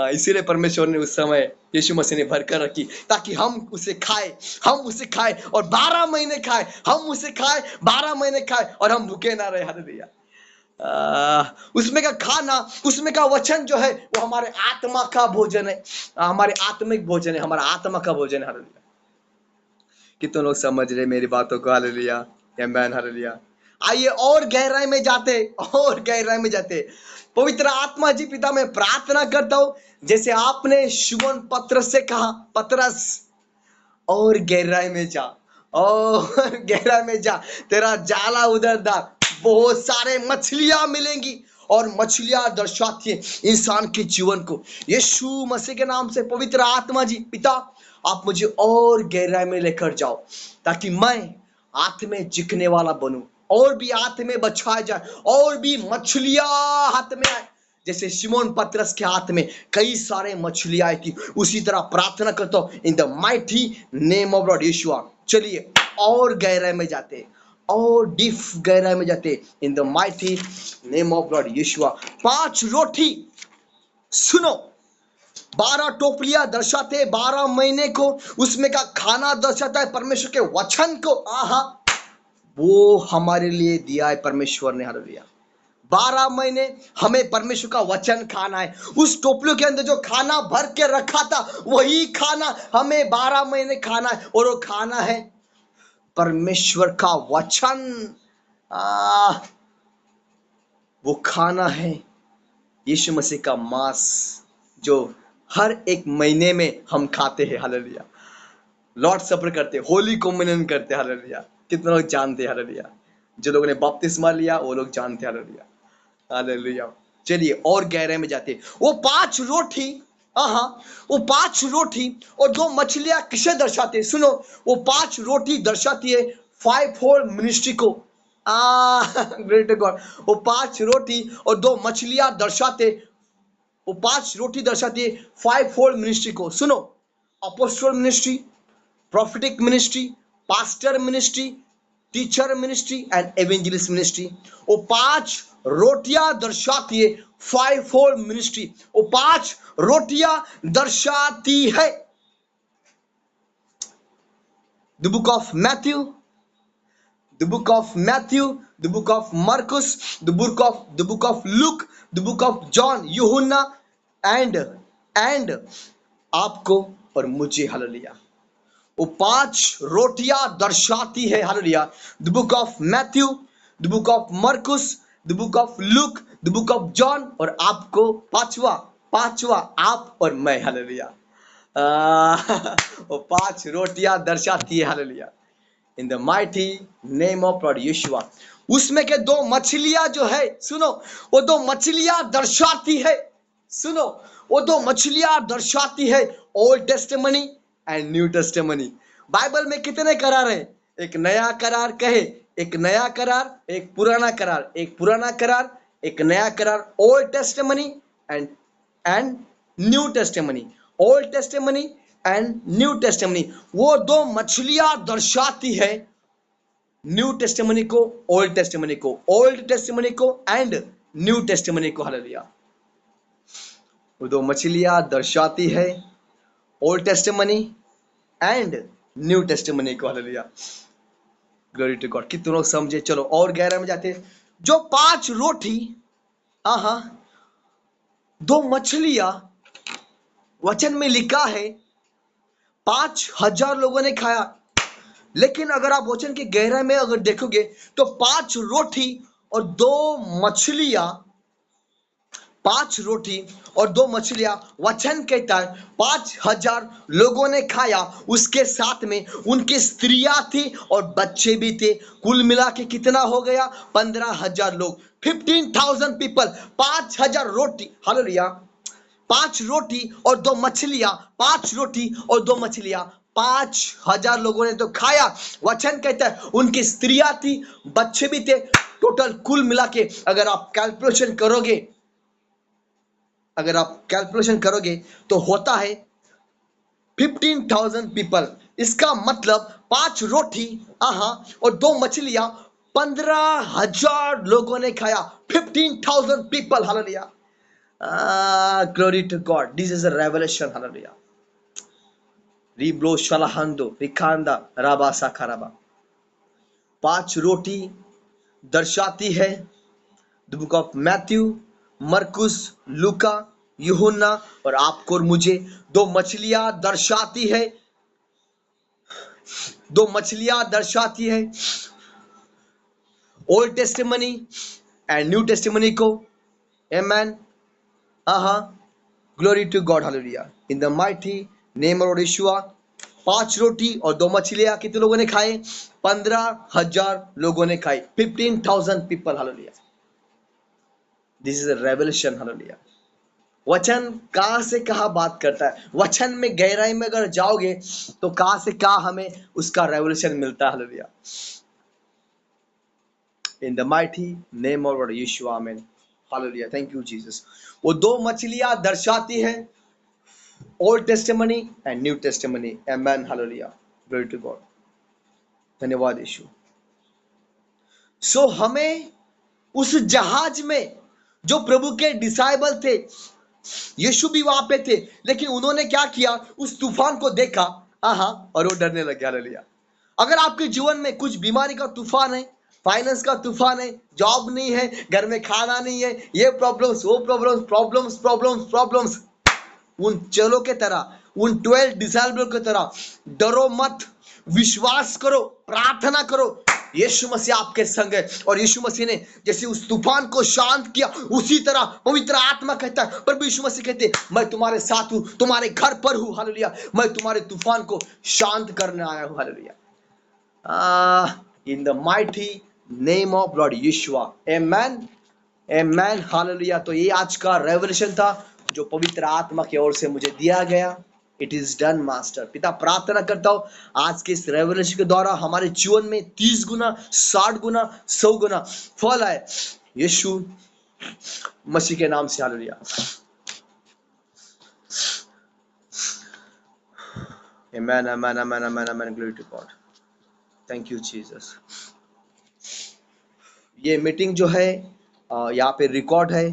इसीलिए परमेश्वर ने उस समय यीशु मसीह ने भरकर रखी, ताकि हम उसे खाए, हम उसे खाए और 12 महीने खाए, हम उसे खाए, 12 महीने खाए, और हम भूखे ना रहे। हालेलुया। उसमें का खाना, उसमें का वचन जो है, वो हमारे आत्मा का भोजन है, हमारे आत्मिक भोजन है, हमारा आत्मा का भोजन है। हालेलुया। कितने लोग समझ रहे मेरी बातों को? हालेलुया। आमेन। हालेलुया। आइए और गहराई में जाते, और गहराई में जाते। पवित्र आत्मा जी पिता, मैं प्रार्थना करता हूं, जैसे आपने शिमोन पतरस से कहा, पतरस और गहराई में जा, और गहराई में जा, तेरा जाला उधर डाल, बहुत सारे मछलियां मिलेंगी। और मछलियां दर्शाती है इंसान के जीवन को। यीशु मसीह के नाम से पवित्र आत्मा जी पिता, आप मुझे और गहराई में लेकर जाओ, ताकि मैं हाथ में जिकने वाला बनूं, और भी हाथ में बचाया जाए, और भी मछलियां हाथ में आए। जैसे शिमोन पतरस के हाथ में कई सारे मछलियां आई थी, उसी तरह प्रार्थना करता हूं in the mighty name of Lord Yeshua. चलिए और गहराई में जाते, और डीप गहराई में जाते, in the mighty name of Lord Yeshua. 5 रोटी, सुनो, 12 टोपलियां दर्शाते 12 महीने को, उसमें का खाना दर्शाता है परमेश्वर के वचन को। आहा, वो हमारे लिए दिया है परमेश्वर ने। हालेलुया। 12 महीने हमें परमेश्वर का वचन खाना है। उस टोपलियों के अंदर जो खाना भर के रखा था, वही खाना हमें 12 महीने खाना है, और वो खाना है परमेश्वर का वचन आ, वो खाना है, यीशु मसीह का मांस जो हर एक महीने में हम खाते हैं। हालेलुया। लॉर्ड सपर करते, होली कॉम्युनियन करते। हालेलुया। कितने लोग जानते हैं? हालेलुया। जो लोगों ने बपतिस्मा लिया वो लोग जानते हैं। हालेलुया। हालेलुया। चलिए और गहरे में जाते। वो 5 रोटी, हाँ, वो 5 रोटी और 2 मछलियां किसे दर्शाते? सुनो, वो 5 रोटी दर्शाती है 5 फोल्ड मिनिस्ट्री को। Great God. वो 5 रोटी और 2 मछलियां दर्शाते, वो 5 रोटी दर्शाती है 5 फोल्ड मिनिस्ट्री को। सुनो, apostle ministry, prophetic ministry, pastor ministry, teacher ministry and evangelist ministry. वो 5 रोटियां दर्शाती है 5 फोल्ड मिनिस्ट्री। वो 5 रोटियां दर्शाती है the book of Matthew, the book of Matthew, the book of Marcus, the book of Luke, the book of John, यूहन्ना and आपको और मुझे। हालेलुया। वो 5 रोटियां दर्शाती है। Hallelujah. The book of Matthew, the book of मरकुस, the book of Luke, the book of John, और आपको पांचवा आप और मैं। हालेलुया। वो 5 रोटियां दर्शाती है। Hallelujah. In the mighty name of Lord Yeshua. उसमें के 2 मछलियां जो है, सुनो, वो 2 मछलियां दर्शाती है, सुनो, वो 2 मछलियां दर्शाती है old testimony and new testimony. Bible में कितने करार है? एक नया करार, कहे एक नया करार, एक पुराना करार, एक पुराना करार, एक नया करार। Old testimony and new testimony, old testimony and new testimony. वो 2 मछलियां दर्शाती है न्यू टेस्टिमनी को, ओल्ड टेस्टिमनी को, ओल्ड टेस्टिमनी को एंड न्यू टेस्टिमनी को। हालेलुया। वो 2 मछलियां दर्शाती है old testimony and new testimony को। हालेलुया। Glory to God. कितने लोग समझे? चलो और गहरा में जाते हैं। जो 5 रोटी, हाँ, 2 मछलियां, वचन में लिखा है 5,000 लोगों ने खाया। लेकिन अगर आप वचन की गहराई में अगर देखोगे तो 5 रोटी और 2 मछलियां, 5 रोटी और 2 मछलियां, वचन कहता है 5,000 लोगों ने खाया। उसके साथ में उनकी स्त्रियां थी और बच्चे भी थे। कुल मिला के कितना हो गया? 15,000 लोग, 15,000 पीपल। 5,000 रोटी, हालेलुया, 5 रोटी और 2 मछलियां, 5 रोटी और 2 मछलियां, 5,000 लोगों ने तो खाया। वचन कहता है उनकी स्त्रियां थी, बच्चे भी थे। टोटल कुल मिला के अगर आप कैलकुलेशन करोगे तो होता है 15,000 पीपल। इसका मतलब 5 रोटी और 2 मछलियां, 15,000 लोगों ने खाया। 15,000 people. Hallelujah. Glory to God. This is a revelation. Hallelujah. Riblo shalahando rikanda raba sakaraba. 5 रोटी दर्शाती है द बुक ऑफ मैथ्यू, मरकुस, लूका, यूहन्ना और आपको और मुझे। 2 मछलियां दर्शाती है, 2 मछलियां दर्शाती है old testimony and new testimony को। Amen. Glory to God. Hallelujah. In the mighty name of Yeshua. 5 रोटी और 2 मछलियां कितने लोगों ने खाए? 15,000 लोगों ने खाई। 15,000 people. Hallelujah. This is a revelation. Hallelujah. वचन कहां से कहां बात करता है? वचन में गहराई में अगर जाओगे तो कहां से कहां हमें उसका रेवलेशन मिलता है। Hallelujah. In the mighty name of Yeshua. Amen. Hallelujah. Thank you Jesus. वो 2 मछलियां दर्शाती है old testimony and new testimony. Amen. Hallelujah. Glory to God. धन्यवाद यीशु। सो हमें उस जहाज में जो प्रभु के डिसाइबल थे, यीशु भी वहां पे थे, लेकिन उन्होंने क्या किया? उस तूफान को देखा और वो डरने लगे। हालेलुया। अगर आपके जीवन में कुछ बीमारी का तूफान है, फाइनेंस का तूफान है, जॉब नहीं है, घर में खाना नहीं है, ये प्रॉब्लम्स, वो प्रॉब्लम्स, प्रॉब्लम्स, प्रॉब्लम्स, प्रॉब्लम्स, उन चेलों के तरह, उन 12 डिसाइबल की तरह डरो मत, विश्वास करो, प्रार्थना करो, यीशु मसीह आपके संग है। और यीशु मसीह ने जैसे उस तूफान को शांत किया, उसी तरह पवित्र आत्मा कहता है, प्रभु यीशु मसीह कहते हैं, मैं तुम्हारे साथ हूं, तुम्हारे घर पर हूं, हालेलुया, मैं तुम्हारे तूफान को शांत करने आया हूं, hallelujah. In the mighty name of Lord Yeshua, amen, amen, hallelujah. तो ये आज का रेवलेशन था जो पवित्र आत्मा की ओर से मुझे दिया गया। It is done master. पिता, प्रार्थना करता हूँ आज के इस रेवलेशन के द्वारा हमारे जीवन में 30 गुना, 60 गुना, 100 गुना फल आए, यीशु मसीह के नाम से, hallelujah. Amen, amen, amen, amen, amen, glory to God. Thank you Jesus. ये मीटिंग जो है यहाँ पे रिकॉर्ड है।